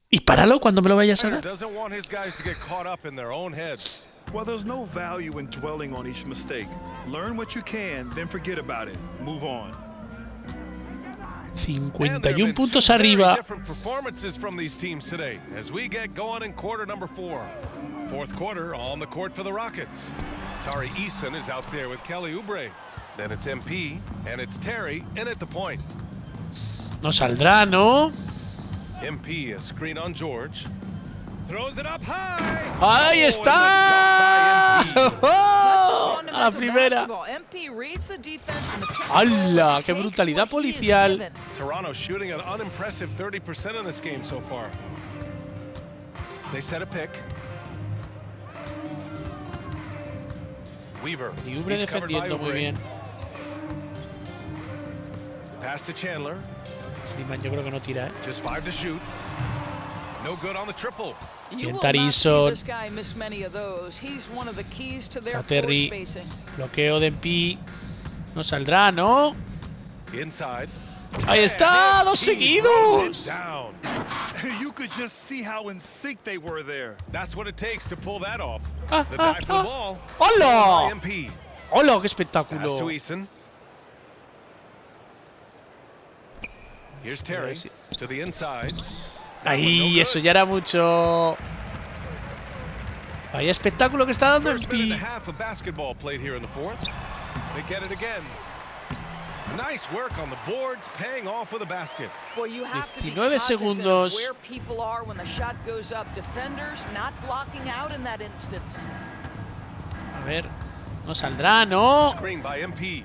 Y páralo cuando me lo vayas a Snyder dar. doesn't want his guys to get caught up in their own heads. Well, there's no value in dwelling on each mistake. Learn what you can, then forget about it. Move on. And there have been 51 puntos two very arriba. different performances from these teams today as we get going in quarter number 4. Fourth quarter on the court for the Rockets. Tari Eason is out there with Kelly Oubre. Then it's MP and it's Terry in at the point. No saldrá, ¿no? MP a screen on George. Throws it up high. ¡Ahí Oh, está! and the dunk by MP. ¡Oh! This is A la fundamental primera. basketball. MP reads the defense and the ¡Hala! ¡Qué takes brutalidad what he is policial! given. Toronto shooting an unimpressive 30% in this game so far. They set a pick. Weaver. Y Oubre He's covered by defendiendo muy Oubre. bien. Pass to Chandler. Freeman yo creo que no tira, ¿eh? Just 5 to shoot. No good on the triple. You will Bien, not see Tarizon. this guy miss many of those. He's one of the keys to their Está floor Terry. spacing. Bloqueo de MP. No saldrá, ¿no? Inside. ¡Ahí está! ¡Dos He throws it seguidos! down. You could just see how in sync they were there. That's what it takes to pull that off. Ah, The ah, dive for the ah. ball. ¡Hola! By MP. ¡Hola! ¡Qué Pass to espectáculo! Eason. Here's Terry to the inside. That one no ¡Ahí! good. Eso ya era mucho. Vaya espectáculo que está dando First minute and a MP. half of basketball played here in the fourth. They get it again. Nice work on the boards, paying off with a basket. Well, you have to be 19 cognizant of segundos. where people are when the shot goes up. Defenders not blocking out in that instance. A ver. No saldrá, ¿no? Screen by MP.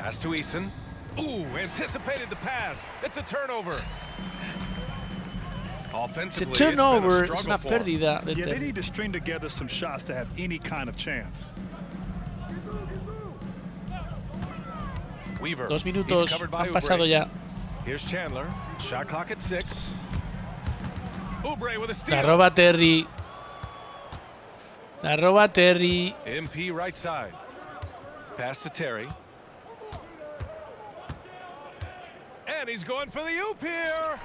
Pass to Eason. Ooh, anticipated the pass. It's a turnover. Ese turnover es una pérdida de Yeah, they Terry. need to string together some shots to have any kind of chance. Weaver. 2 minutos han pasado ya. Here's Chandler. Shot clock at 6. Oubre with a steal. La roba Terry. La roba Terry. MP right side. Pass to Terry. And he's going for the oop here.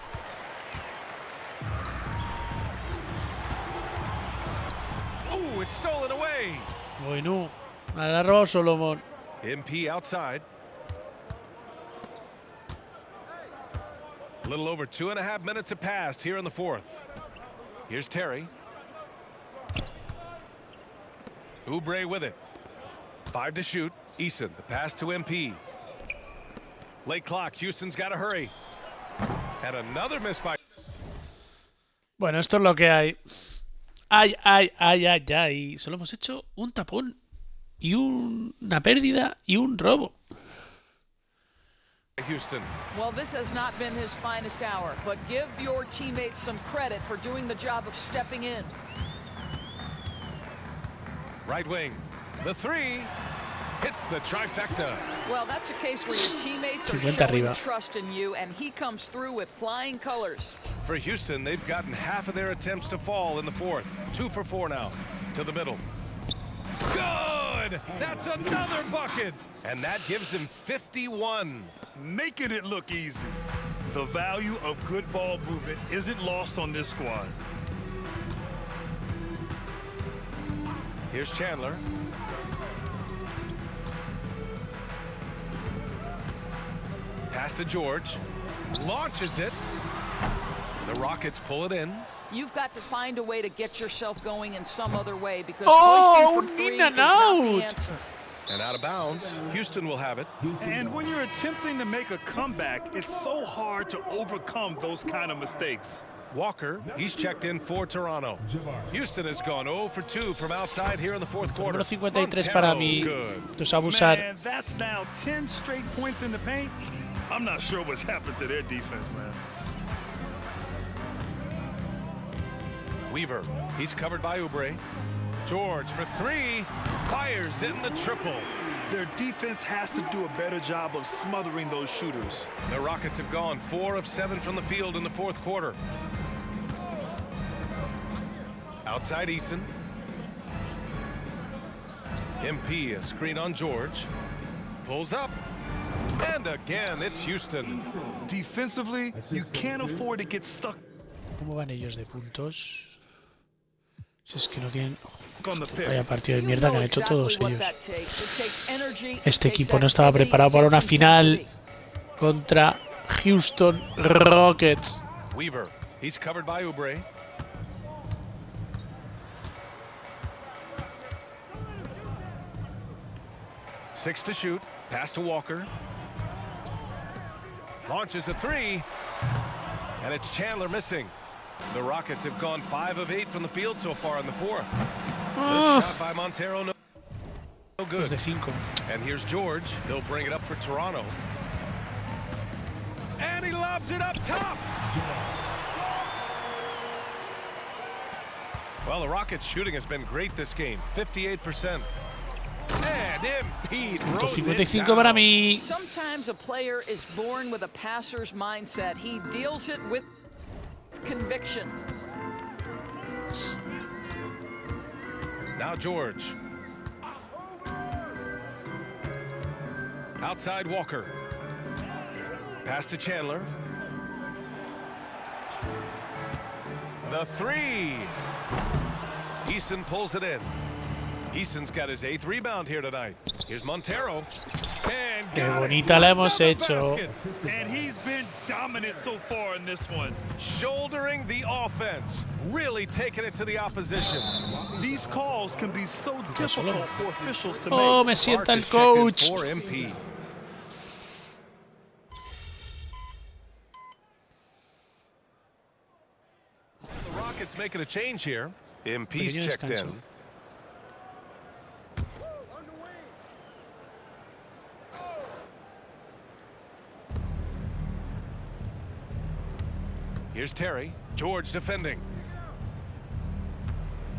Ooh, it's stolen away. Bueno, la roba Solomon. MP outside. A little over 2.5 minutes have passed here in the fourth. Here's Terry. Oubre with it. 5 to shoot. Eason, the pass to MP. Late clock. Houston's got to hurry. And another miss by... Bueno, esto es lo que hay. Ay, ay, ay, ay, ay. Solo hemos hecho un tapón y una pérdida y un robo. Houston. Well, this has not been his finest hour, but give your teammates some credit for doing the job of stepping in. Right wing. The 3 hits the trifecta. Well, that's a case where your teammates are 50 showing arriba. trust in you, and he comes through with flying colors. For Houston, they've gotten half of their attempts to fall in the fourth. 2 for 4 now. To the middle. Good! That's another bucket! And that gives him 51. Making it look easy. The value of good ball movement isn't lost on this squad. Here's Chandler. Pass to George. Launches it. The Rockets pull it in. You've got to find a way to get yourself going in some other way because Oh, hoisting from 3 in and is not the out. answer. And out of bounds. Houston will have it. And when you're attempting to make a comeback, it's so hard to overcome those kind of mistakes. Walker, he's checked in for Toronto. Houston has gone 0 for 2 from outside here in the fourth quarter. Número 53 para mí. Good. Esto es abusar. Man, that's now 10 straight points in the paint. I'm not sure what's happened to their defense, man. Weaver, he's covered by Oubre. George for 3, fires in the triple. Their defense has to do a better job of smothering those shooters. The Rockets have gone 4 of 7 from the field in the fourth quarter. Outside Eason. MP, a screen on George. Pulls up. And again, it's Houston. Defensively, you can't afford to get stuck ¿Cómo van ellos de puntos? Si es que no tienen... on the Vaya pick. partido de mierda que han hecho todos ellos. Este Este equipo no estaba preparado para una final contra Houston Rockets. Weaver, he's covered by Oubre. Six to shoot. Pass to Walker. Launches a 3. And it's Chandler missing. The Rockets have gone 5 of 8 from the field so far in the fourth. This shot by Montero, no good. De 5. And here's George. He'll bring it up for Toronto. And he lobs it up top. Well, the Rockets' shooting has been great this game. 58%. And MP throws it 55 para down. mí. Sometimes a player is born with a passer's mindset. He deals it with conviction. Now George. Outside Walker. Pass to Chandler. The 3. Eason pulls it in. Eason's got his 8th rebound here tonight. Here's Montero. And Qué got it. bonita la hemos Another hecho. basket. And he's been dominant so far in this one. Shouldering the offense. Really taking it to the opposition. These calls can be so difficult for officials to Oh, make. me sienta el Marcus checked in coach. for MP. The Rockets making a change here. MP's Pequeño checked descanso. in. Here's Terry. George defending.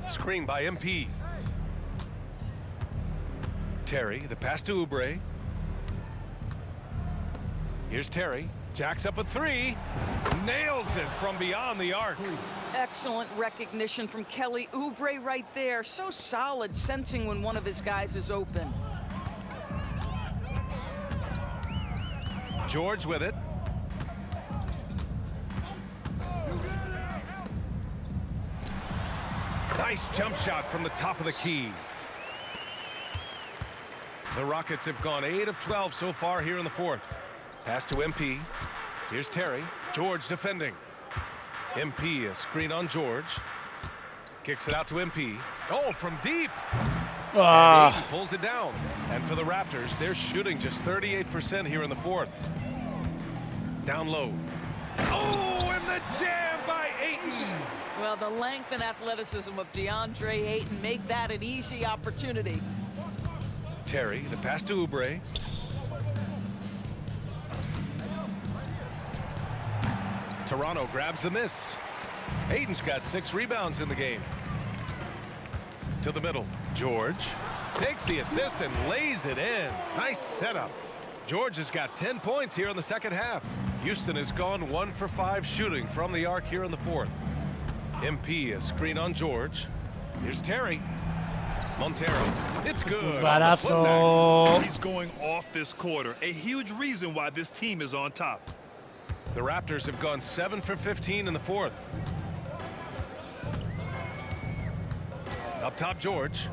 Screen by MP. Terry, the pass to Oubre. Here's Terry. Jacks up a three. Nails it from beyond the arc. Excellent recognition from Kelly Oubre right there. So solid, sensing when one of his guys is open. George with it. Nice jump shot from the top of the key. The Rockets have gone 8 of 12 so far here in the fourth. Pass to MP. Here's Terry. George defending. MP, a screen on George. Kicks it out to MP. Oh, from deep. And Ayton pulls it down. And for the Raptors, they're shooting just 38% here in the fourth. Down low. Oh, and the jam by Ayton. Well, the length and athleticism of DeAndre Ayton make that an easy opportunity. Terry, the pass to Oubre. Toronto grabs the miss. Ayton's got 6 rebounds in the game. To the middle. George takes the assist and lays it in. Nice setup. George has got 10 points here in the second half. Houston has gone 1 for 5 shooting from the arc here in the fourth. MP, a screen on George. Here's Terry. Montero. It's good. Barazo. He's going off this quarter. A huge reason why this team is on top. The Raptors have gone 7 for 15 in the fourth. Up top, George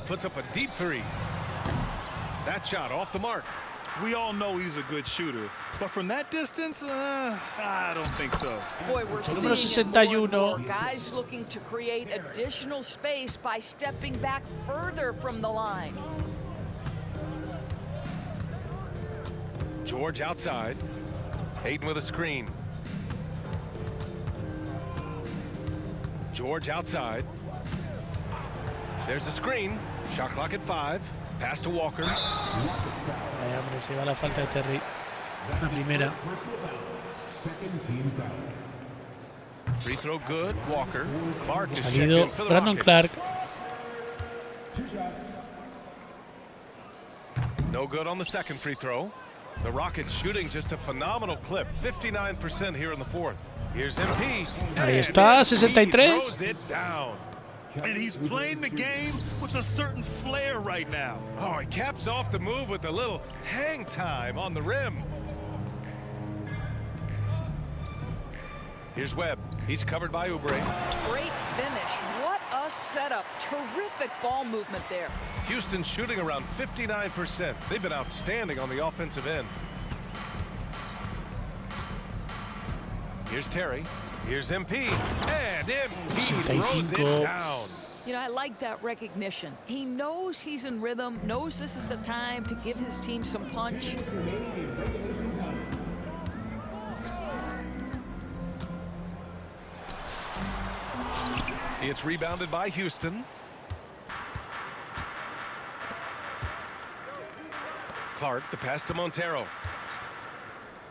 puts up a deep three. That shot off the mark. We all know he's a good shooter, but from that distance, I don't think so. Boy, we're Número seeing it more and 61. more. Guys looking to create additional space by stepping back further from the line. George outside. Ayton with a screen. George outside. There's a screen. Shot clock at 5. Pass to Walker. Ay, hombre, se va la falta de Terry. La primera. Free throw good. Walker. Clark is checked Salido in for the Brandon Rockets. Clark. No good on the second free throw. The Rockets shooting just a phenomenal clip. 59% here in the fourth. Here's MP. Ahí está, And 63. he throws it down. And he's playing the game with a certain flair right now. Oh, he caps off the move with a little hang time on the rim. Here's Webb. He's covered by Oubre. Great finish. What a setup. Terrific ball movement there. Houston shooting around 59%. They've been outstanding on the offensive end. Here's Terry. Here's MP. And MP throws it 65. down. You know, I like that recognition. He knows he's in rhythm, knows this is the time to give his team some punch. It's rebounded by Houston. Clark, the pass to Montero.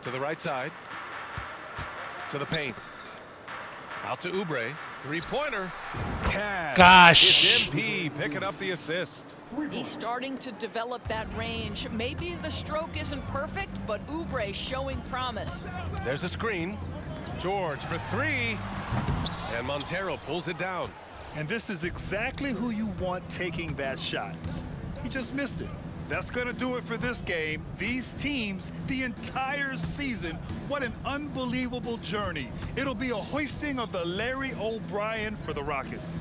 To the right side. To the paint. Out to Oubre. Three-pointer. Gosh. It's MP picking up the assist. He's starting to develop that range. Maybe the stroke isn't perfect, but Oubre showing promise. There's a screen. George for 3. And Montero pulls it down. And this is exactly who you want taking that shot. He just missed it. That's going to do it for this game. These teams, the entire season, what an unbelievable journey. It'll be a hoisting of the Larry O'Brien for the Rockets.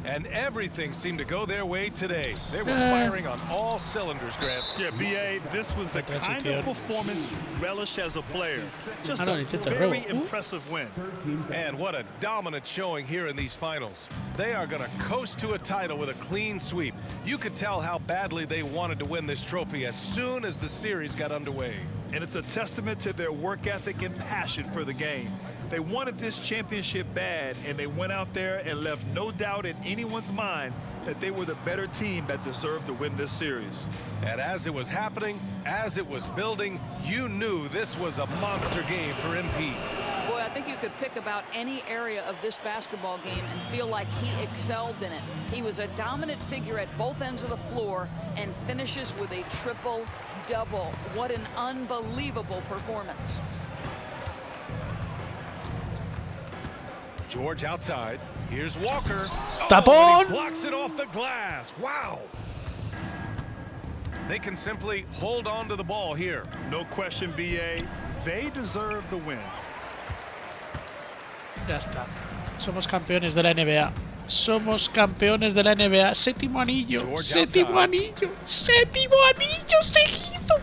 And everything seemed to go their way today. They were firing on all cylinders, Grant. Yeah, B.A., this was the kind of performance you relish as a player. Just a very impressive win. And what a dominant showing here in these finals. They are going to coast to a title with a clean sweep. You could tell how badly they wanted to win this trophy as soon as the series got underway. And it's a testament to their work ethic and passion for the game. They wanted this championship bad, and they went out there and left no doubt in anyone's mind that they were the better team that deserved to win this series. And as it was happening, as it was building, you knew this was a monster game for MP. Boy, I think you could pick about any area of this basketball game and feel like he excelled in it. He was a dominant figure at both ends of the floor and finishes with a triple-double. What an unbelievable performance. George outside. Here's Walker. Tapón. And he blocks it off the glass. Wow. They can simply hold on to the ball here. No question, BA. They deserve the win. Ya está. Somos campeones de la NBA. Somos campeones de la NBA. Séptimo anillo. George Séptimo outside. anillo. Séptimo anillo seguido.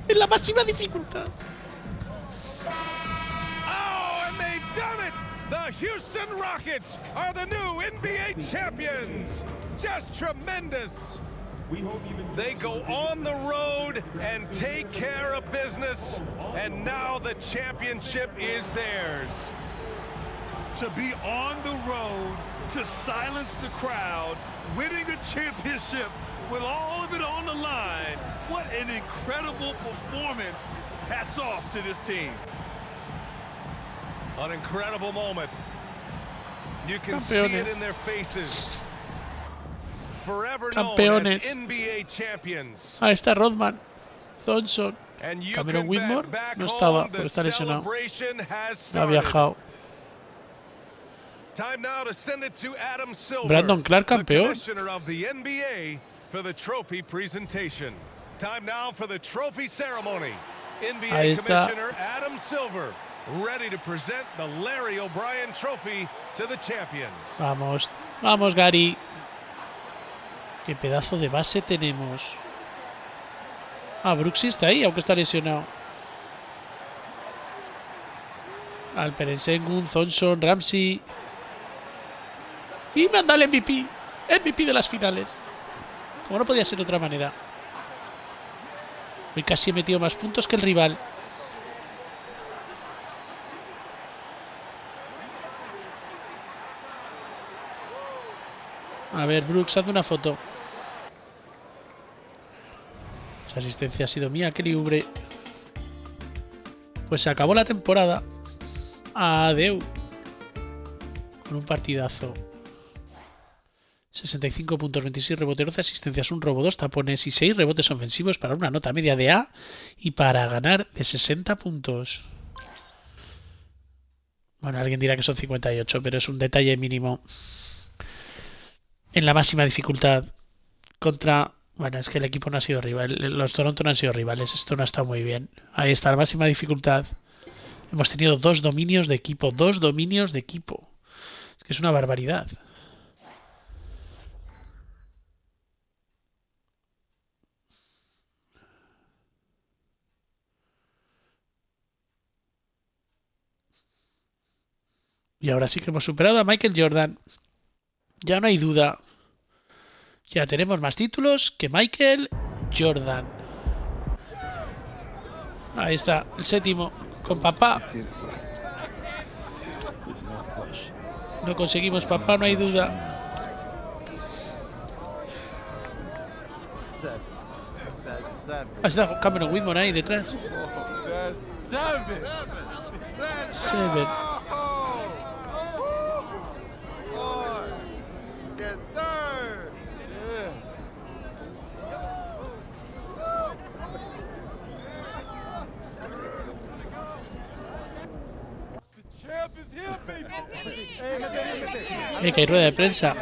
En la máxima dificultad. Oh, and they've done it! The Houston Rockets are the new NBA champions. Just tremendous. They go on the road and take care of business, and now the championship is theirs. To be on the road, to silence the crowd, winning a championship with all of it on the line. What an incredible performance. Hats off to this team. An incredible moment. You can see it Campeones. in their faces. Forever known Campeones. as NBA champions. Ahí está Rodman. Thompson. And you Cameron can Whitmore bet back no estaba, home porque the está lesionado. celebration has No ha started. viajado. Time now to send it to Adam Silver, Brandon Clark, the campeón. commissioner of the NBA, for the trophy presentation. Time now for the trophy ceremony. Ahí NBA está. Commissioner Adam Silver, ready to present the Larry O'Brien Trophy to the champions. Vamos. Vamos, Gary. Qué pedazo de base tenemos. Ah, Brooks está ahí, aunque está lesionado. Alperen Sengun, Thompson, Ramsey. Y manda el MVP. MVP de las finales. Como no podía ser de otra manera. Hoy casi he metido más puntos que el rival. A ver, Brooks, hazme una foto. Esa asistencia ha sido mía, qué libre. Pues se acabó la temporada. Adeu. Con un partidazo. 65 puntos, 26 rebotes, 12 asistencias, un robo, 2 tapones y 6 rebotes ofensivos para una nota media de A y para ganar de 60 puntos. Bueno, alguien dirá que son 58, pero es un detalle mínimo. En la máxima dificultad contra... Bueno, es que el equipo no ha sido rival. Los Toronto no han sido rivales. Esto no ha estado muy bien. Ahí está, la máxima dificultad. Hemos tenido 2 dominios de equipo. 2 dominios de equipo. Es que es una barbaridad. Y ahora sí que hemos superado a Michael Jordan. Ya no hay duda. Ya tenemos más títulos que Michael Jordan. Ahí está, el séptimo, con papá. No conseguimos papá, no hay duda. Ahí está Cameron Whitmore ahí detrás. 7. Que hay rueda de prensa.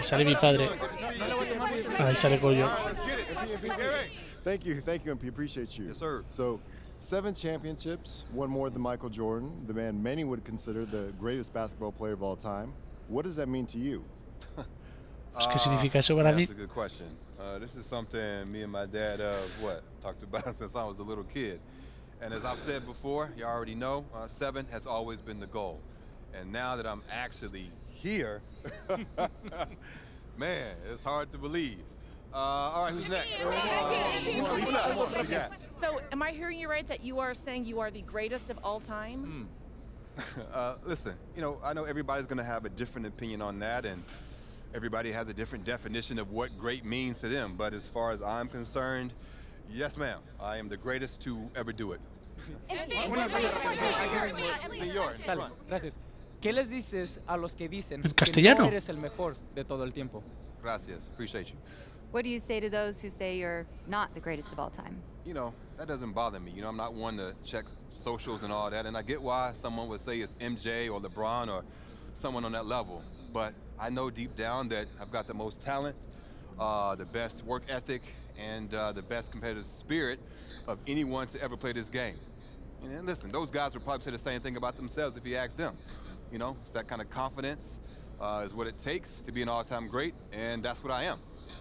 Sale mi padre. Ahí sale Goyo. Thank you, MP. Appreciate you. Yes, sir. So, 7 championships, one more than Michael Jordan, the man many would consider the greatest basketball player of all time. What does that mean to you? ¿Qué significa eso para mí? That's a good question. This is something me and my dad, talked about since I was a little kid. And as I've said before, you already know, 7 has always been the goal. And now that I'm actually here, man, it's hard to believe. All right, who's next? Lisa, what you got? So, am I hearing you right that you are saying you are the greatest of all time? Listen, I know everybody's going to have a different opinion on that, and everybody has a different definition of what great means to them. But as far as I'm concerned, yes, ma'am, I am the greatest to ever do it. Sale, gracias. ¿Qué les dices a los que dicen En que castellano. no eres el mejor de todo el tiempo? Gracias. Appreciate you. What do you say to those who say you're not the greatest of all time? You know, that doesn't bother me. You know, I'm not one to check socials and all that. And I get why someone would say it's MJ or LeBron or someone on that level. But I know deep down that I've got the most talent, the best work ethic, and the best competitive spirit of anyone to ever play this game. And listen, those guys would probably say the same thing about themselves if you asked them. You know, it's that kind of confidence is what it takes to be an all-time great, and that's what I am.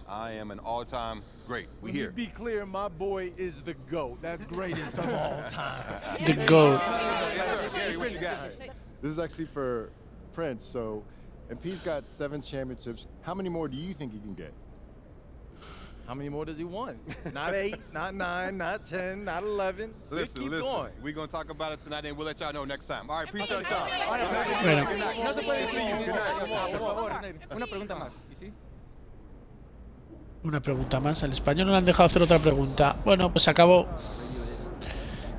I am an all-time great. Let me be clear, my boy is the GOAT. That's greatest of all time. The GOAT. Yes, sir. Gary, what you got? This is actually for Prince. So, MP's got 7 championships. How many more do you think he can get? How many more does he want? Not 8, not 9, not 10, not 11. Listen, keep listen. going. We're going to talk about it tonight, and we'll let y'all know next time. All right, appreciate y'all. Bueno. No se puede decir, por favor, una pregunta más. ¿Y sí? Una pregunta más. Al español no le han dejado hacer otra pregunta. Bueno, pues acabó.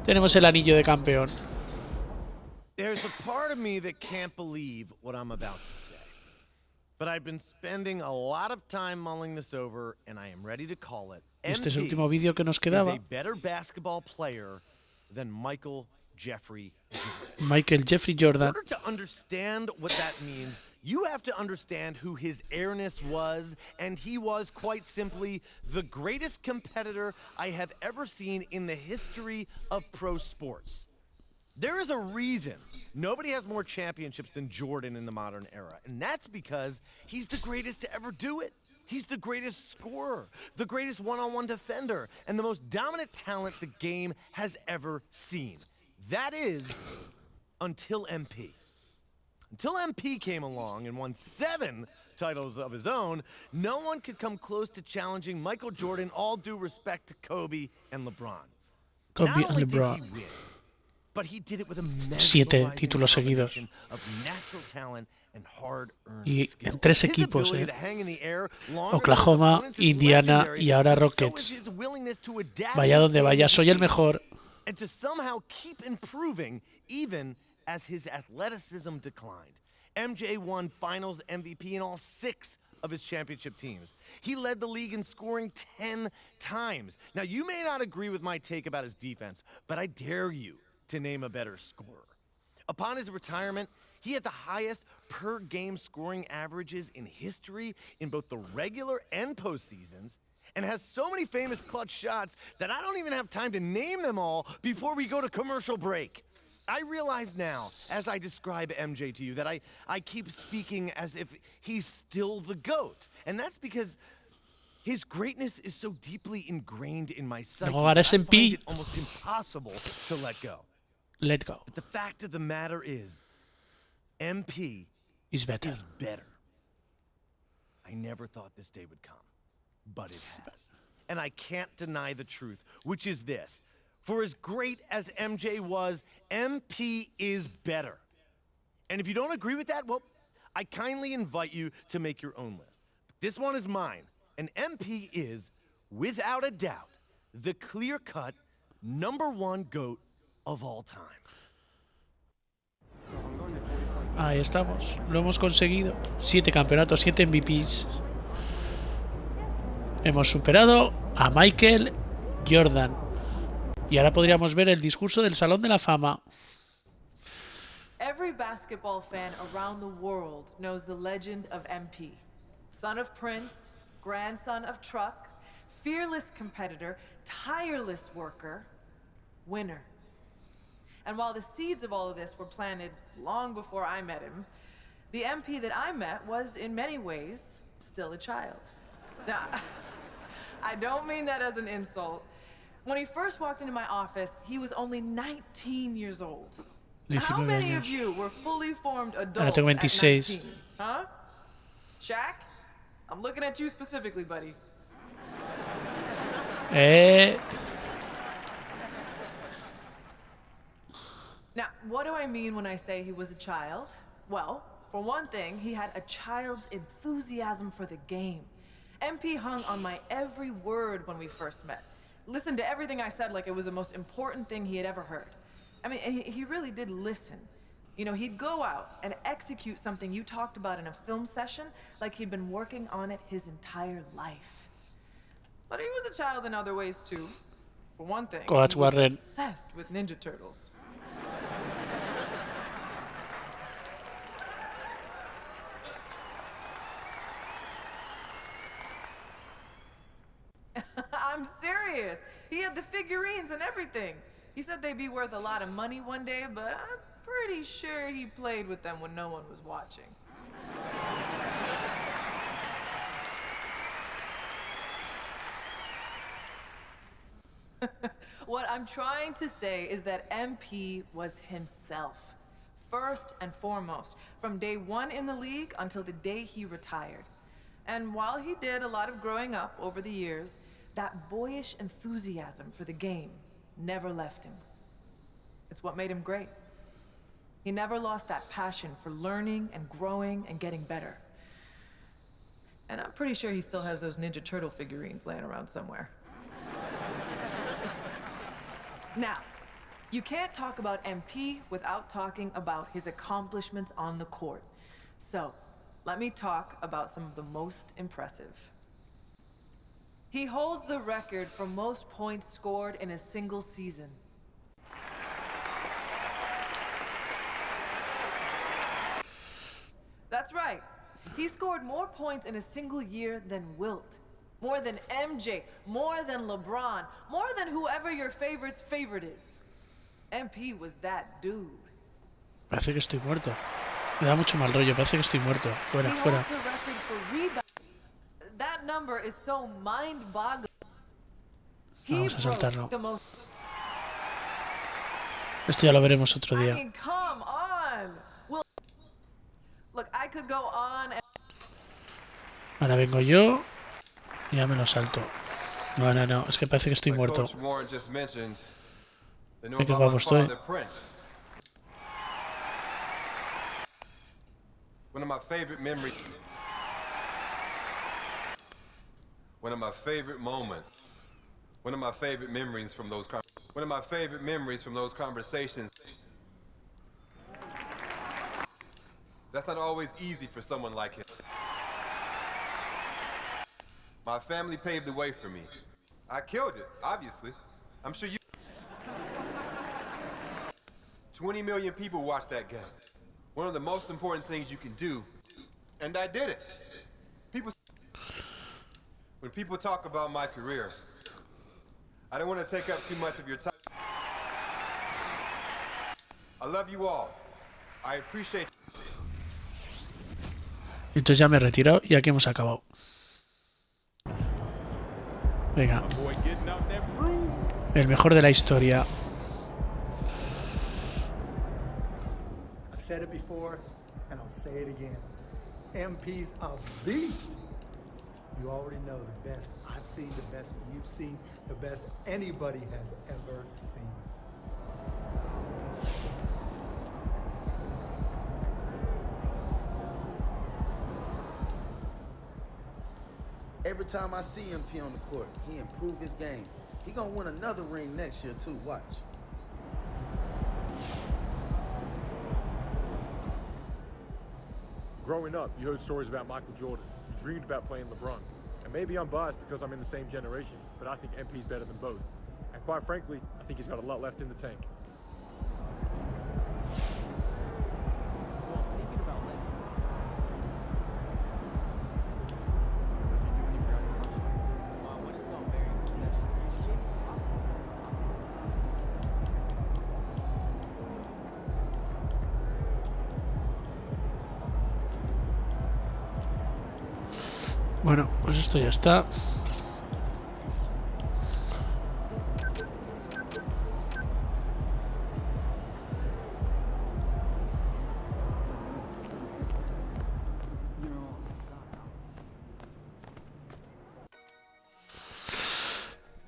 Tenemos el anillo de campeón. There's a part of me that can't believe what I'm about to say. But I've been spending a lot of time mulling this over, and I am ready to call it. Este es el último MP vídeo que nos is quedaba. a better basketball player than Michael Jeffrey Jordan. Michael Jeffrey In Jordan. order to understand what that means, you have to understand who his airness was, and he was, quite simply, the greatest competitor I have ever seen in the history of pro sports. There is a reason nobody has more championships than Jordan in the modern era, and that's because he's the greatest to ever do it. He's the greatest scorer, the greatest one-on-one defender, and the most dominant talent the game has ever seen. That is, until MP. Until MP came along and won 7 titles of his own, no one could come close to challenging Michael Jordan, all due respect to Kobe and LeBron. Kobe Not and only did LeBron. he win, but he did it with a 7 mesmerizing títulos seguidos. combination of natural talent and hard-earned Y skill. en 3 His equipos, ability to hang in the air longer than his Oklahoma, opponents is Indiana legendary, y ahora and so Rockets. is his willingness to adapt Vaya his donde game vaya, as soy he el mejor. and to somehow keep improving even as his athleticism declined. MJ won Finals MVP in all 6 of his championship teams. He led the league in scoring 10 times. Now, you may not agree with my take about his defense, but I dare you to name a better scorer. Upon his retirement, he had the highest per-game scoring averages in history in both the regular and postseasons, and has so many famous clutch shots that I don't even have time to name them all before we go to commercial break. I realize now, as I describe MJ to you, that I keep speaking as if he's still the GOAT. And that's because his greatness is so deeply ingrained in my psyche ahora that es I MP. find it almost impossible to let go. Let go. But the fact of the matter is, MP Is better. is better. I never thought this day would come, but it has. And I can't deny the truth, which is this. For as great as MJ was, MP is better. And if you don't agree with that, well, I kindly invite you to make your own list. But this one is mine, and MP is, without a doubt, the clear-cut #1 GOAT of all time. Ahí estamos. Lo hemos conseguido. 7 campeonatos, 7 MVPs. Hemos superado a Michael Jordan. Y ahora podríamos ver el discurso del Salón de la Fama. Every basketball fan around the world knows the legend of MP. Son of Prince, grandson of Truck, fearless competitor, tireless worker, winner. And while the seeds of all of this were planted long before I met him, the MP that I met was, in many ways, still a child. Now, I don't mean that as an insult. When he first walked into my office, he was only 19 years old. How 19 many of años. you were fully formed Ahora adults tengo at 26. 19? Huh? Shaq? I'm looking at you specifically, buddy. Now, what do I mean when I say he was a child? Well, for one thing, he had a child's enthusiasm for the game. MP hung on my every word when we first met. listened to everything I said like it was the most important thing he had ever heard. I mean, he really did listen. You know, he'd go out and execute something you talked about in a film session like he'd been working on it his entire life. But he was a child in other ways too. For one thing, Coach he was Warren. obsessed with Ninja Turtles. I'm serious. He had the figurines and everything. He said they'd be worth a lot of money one day, but I'm pretty sure he played with them when no one was watching. What I'm trying to say is that MP was himself, first and foremost, from day one in the league until the day he retired. And while he did a lot of growing up over the years, that boyish enthusiasm for the game never left him. It's what made him great. He never lost that passion for learning and growing and getting better. And I'm pretty sure he still has those Ninja Turtle figurines laying around somewhere. Now, you can't talk about MP without talking about his accomplishments on the court. So, let me talk about some of the most impressive. He holds the record for most points scored in a single season. That's right. He scored more points in a single year than Wilt. More than MJ, more than LeBron, more than whoever your favorite's favorite is. MP was that dude. Parece que estoy muerto. Me da mucho mal rollo, parece que estoy muerto. Fuera, He fuera. holds the record for rebound. That number is so mind-boggling. He Vamos a saltarlo. broke the most. Esto ya lo veremos otro I día. mean, come on. Well, look, I could go on and Ahora vengo yo y ya me lo salto. No, no, no. Es que parece que estoy muerto. Coach Warren just mentioned, they know Qué about guapo my estoy. father, Prince. One of my favorite memories. One of my favorite moments. One of my favorite memories from those conversations. That's not always easy for someone like him. My family paved the way for me. I killed it, obviously. I'm sure you... 20 million people watched that game. One of the most important things you can do, and I did it. When people talk about my career, I don't want to take up too much of your time. I love you all. I appreciate... Entonces ya me he retirado y aquí hemos acabado. Venga. El mejor de la historia. I've said it before and I'll say it again. MP's a beast. You already know the best I've seen, the best you've seen, the best anybody has ever seen. Every time I see MP on the court, he improve his game. He gonna win another ring next year too, watch. Growing up, you heard stories about Michael Jordan. You dreamed about playing LeBron. And maybe I'm biased because I'm in the same generation, but I think MP's better than both. And quite frankly, I think he's got a lot left in the tank. Bueno, pues esto ya está.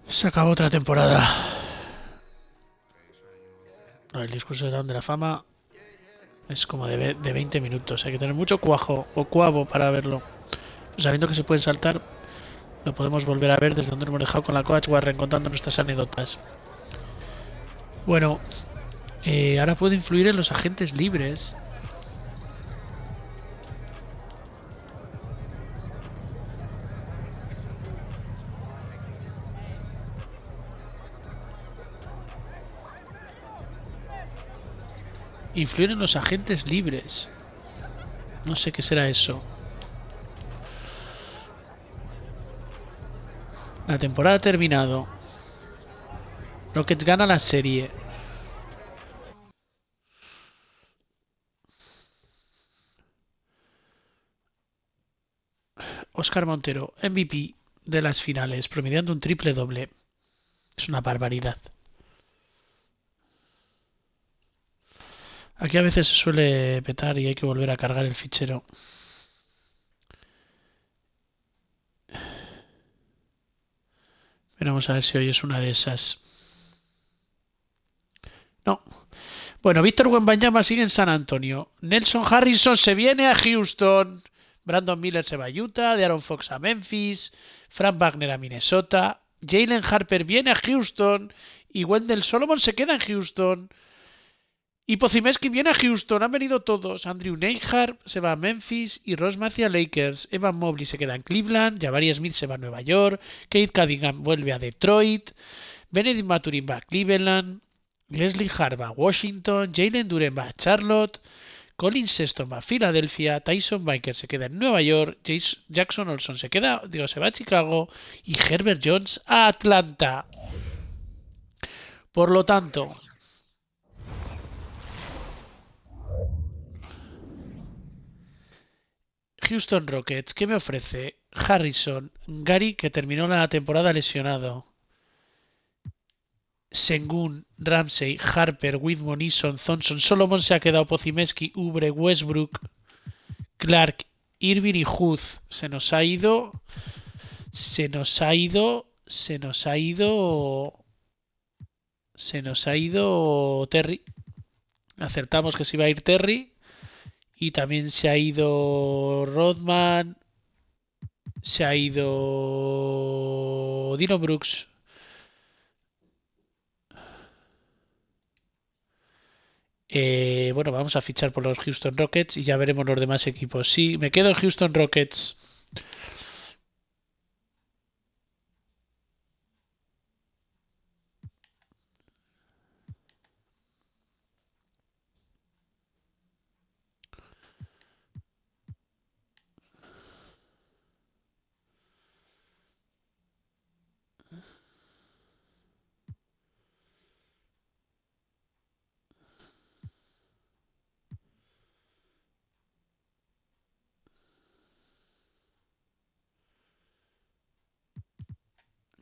Se acabó otra temporada. No, el discurso de Salón de la Fama es como de 20 minutos. Hay que tener mucho cuajo o cuavo para verlo. Sabiendo que se pueden saltar Lo podemos volver a ver desde donde hemos dejado con la Coach Warren contando nuestras anécdotas. Bueno, ahora puedo influir en los agentes libres. Influir en los agentes libres. No sé qué será eso. La temporada ha terminado. Rockets gana la serie. Óscar Montero, MVP de las finales, promediando un triple doble. Es una barbaridad. Aquí a veces se suele petar y hay que volver a cargar el fichero. Pero vamos a ver si hoy es una de esas. No. Bueno, Víctor Wembanyama sigue en San Antonio. Nelson Harrison se viene a Houston. Brandon Miller se va a Utah. De'Aaron Fox a Memphis. Frank Wagner a Minnesota. Jalen Harper viene a Houston. Y Wendell Solomon se queda en Houston. Y Podziemski viene a Houston. Han venido todos. Andrew Nembhard se va a Memphis. Y Ross Matthew a Lakers. Evan Mobley se queda en Cleveland. Jabari Smith se va a Nueva York. Kate Cunningham vuelve a Detroit. Benedict Mathurin va a Cleveland. Leslie Hart va a Washington. Jalen Duren va a Charlotte. Colin Sexton va a Filadelfia. Tyson Biker se queda en Nueva York. Jackson Olson se va a Chicago. Y Herbert Jones a Atlanta. Por lo tanto, Houston Rockets, ¿qué me ofrece? Harrison, Gary, que terminó la temporada lesionado. Sengun, Ramsey, Harper, Whitmore, Eason, Thompson, Solomon se ha quedado, Podziemski, Oubre, Westbrook, Clark, Irving y Hood. Se nos ha ido Terry. Acertamos que se iba a ir Terry. Y también se ha ido Rodman. Se ha ido Dillon Brooks. Bueno, vamos a fichar por los Houston Rockets y ya veremos los demás equipos. Sí, me quedo en Houston Rockets.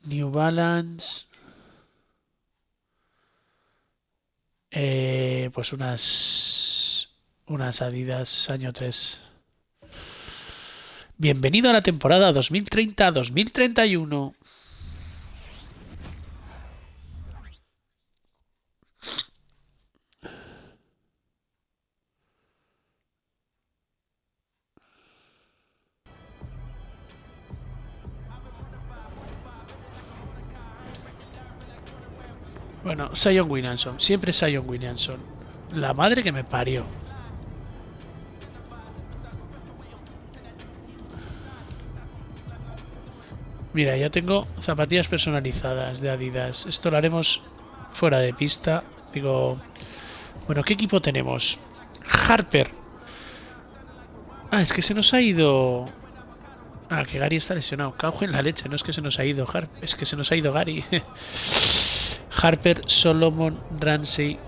New Balance. Pues unas Adidas año 3. Bienvenido a la temporada 2030-2031. Bueno, Zion Williamson. Siempre Zion Williamson. La madre que me parió. Mira, ya tengo zapatillas personalizadas de Adidas. Esto lo haremos fuera de pista. Digo, bueno, ¿qué equipo tenemos? Harper. Ah, es que se nos ha ido... Ah, que Gary está lesionado. Cago en la leche, no es que se nos ha ido Harper, es que se nos ha ido Gary. Harper, Solomon, Ramsey,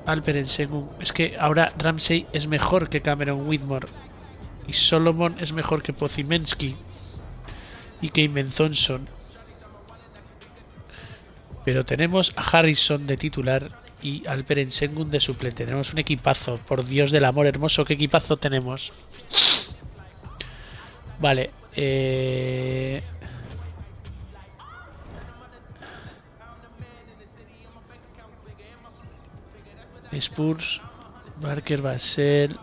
Alperen Sengun. Es que ahora Ramsey es mejor que Cameron Whitmore. Y Solomon es mejor que Podziemski. Y Kevin Thompson. Pero tenemos a Harrison de titular y Alperen Sengun de suplente. Tenemos un equipazo. Por Dios del amor hermoso, ¿qué equipazo tenemos? Vale. Spurs, Barker, Basel,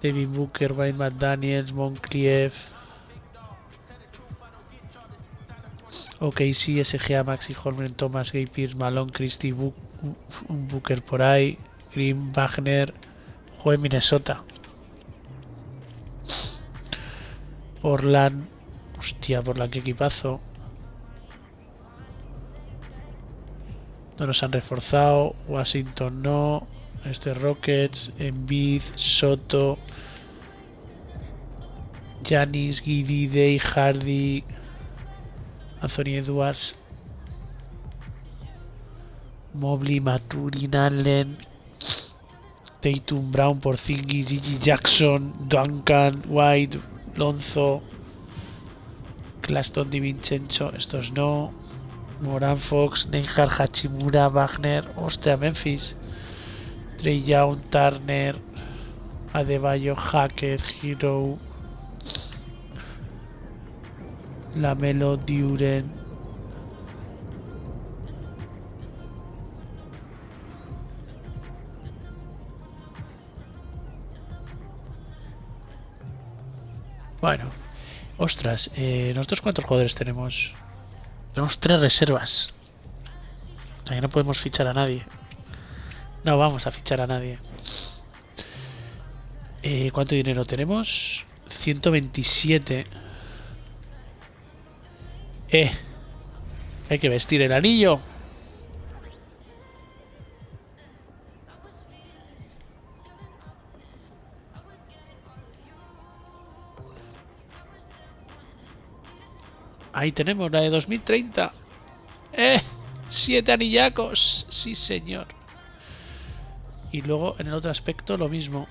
David Booker, Brian McDaniels, Moncrief, OKC, SGA, Maxi Holmgren, Thomas, Gay Pierce, Malone, Christie, un Booker por ahí, Green, Wagner, juega en Minnesota. Portland, hostia, Portland, qué equipazo. No nos han reforzado, Washington no, Rockets, Embiid, Soto, Giannis, Giddey, Day, Hardy, Anthony Edwards, Mobley, Maturin, Allen, Tatum, Brown, Porzingis, Gigi Jackson, Duncan, White, Lonzo, Claston, DiVincenzo, estos no, Moran, Fox, Neymar, Hachimura, Wagner, hostia, Memphis, Trey Young, Turner, Adebayo, Hackett, Hero, Lamelo, Duren, bueno, ostras, nosotros ¿cuántos jugadores tenemos? Tenemos 3 reservas. O sea que no podemos fichar a nadie. No vamos a fichar a nadie. ¿Cuánto dinero tenemos? 127. Hay que vestir el anillo. Ahí tenemos la de 2030. 7 anillacos. Sí, señor. Y luego en el otro aspecto lo mismo.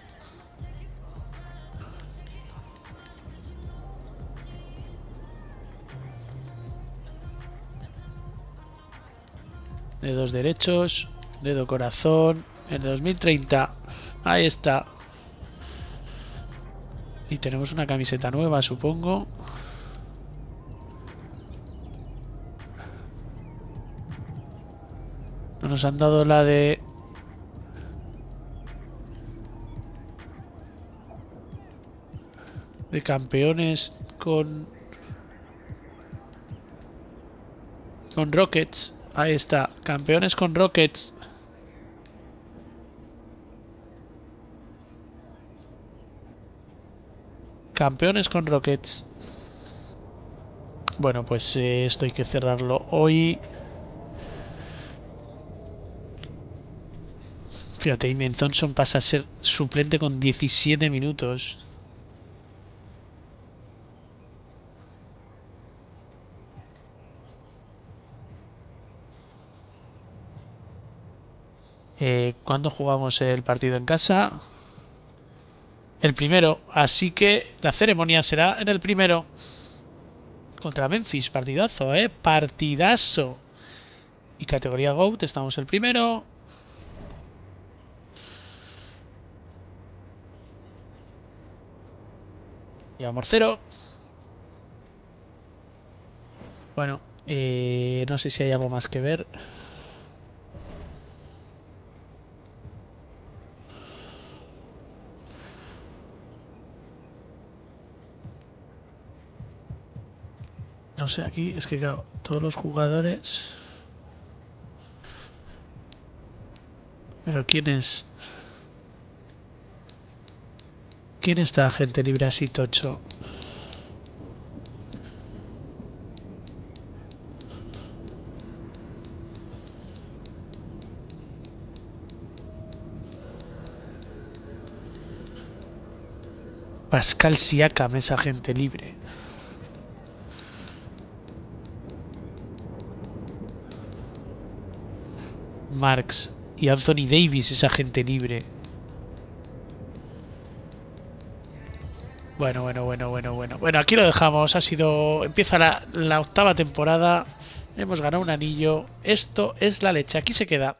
Dedos derechos, dedo corazón, el 2030. Ahí está. Y tenemos una camiseta nueva, supongo. No nos han dado la de... de campeones con Rockets. Ahí está, campeones con Rockets. Campeones con Rockets. Bueno, pues esto hay que cerrarlo hoy. Fíjate, Amen Thompson pasa a ser suplente con 17 minutos. ¿Cuándo jugamos el partido en casa? El primero, así que la ceremonia será en el primero. Contra Memphis, partidazo, partidazo. Y categoría GOAT, estamos el primero. Llevamos 0. Bueno, no sé si hay algo más que ver. No sé, aquí es que claro, todos los jugadores... Pero ¿quién es? ¿Quién está gente libre así tocho? Pascal Siakam es agente libre. Marks y Anthony Davis es agente libre. Bueno, aquí lo dejamos. Empieza la octava temporada. Hemos ganado un anillo. Esto es la leche. Aquí se queda.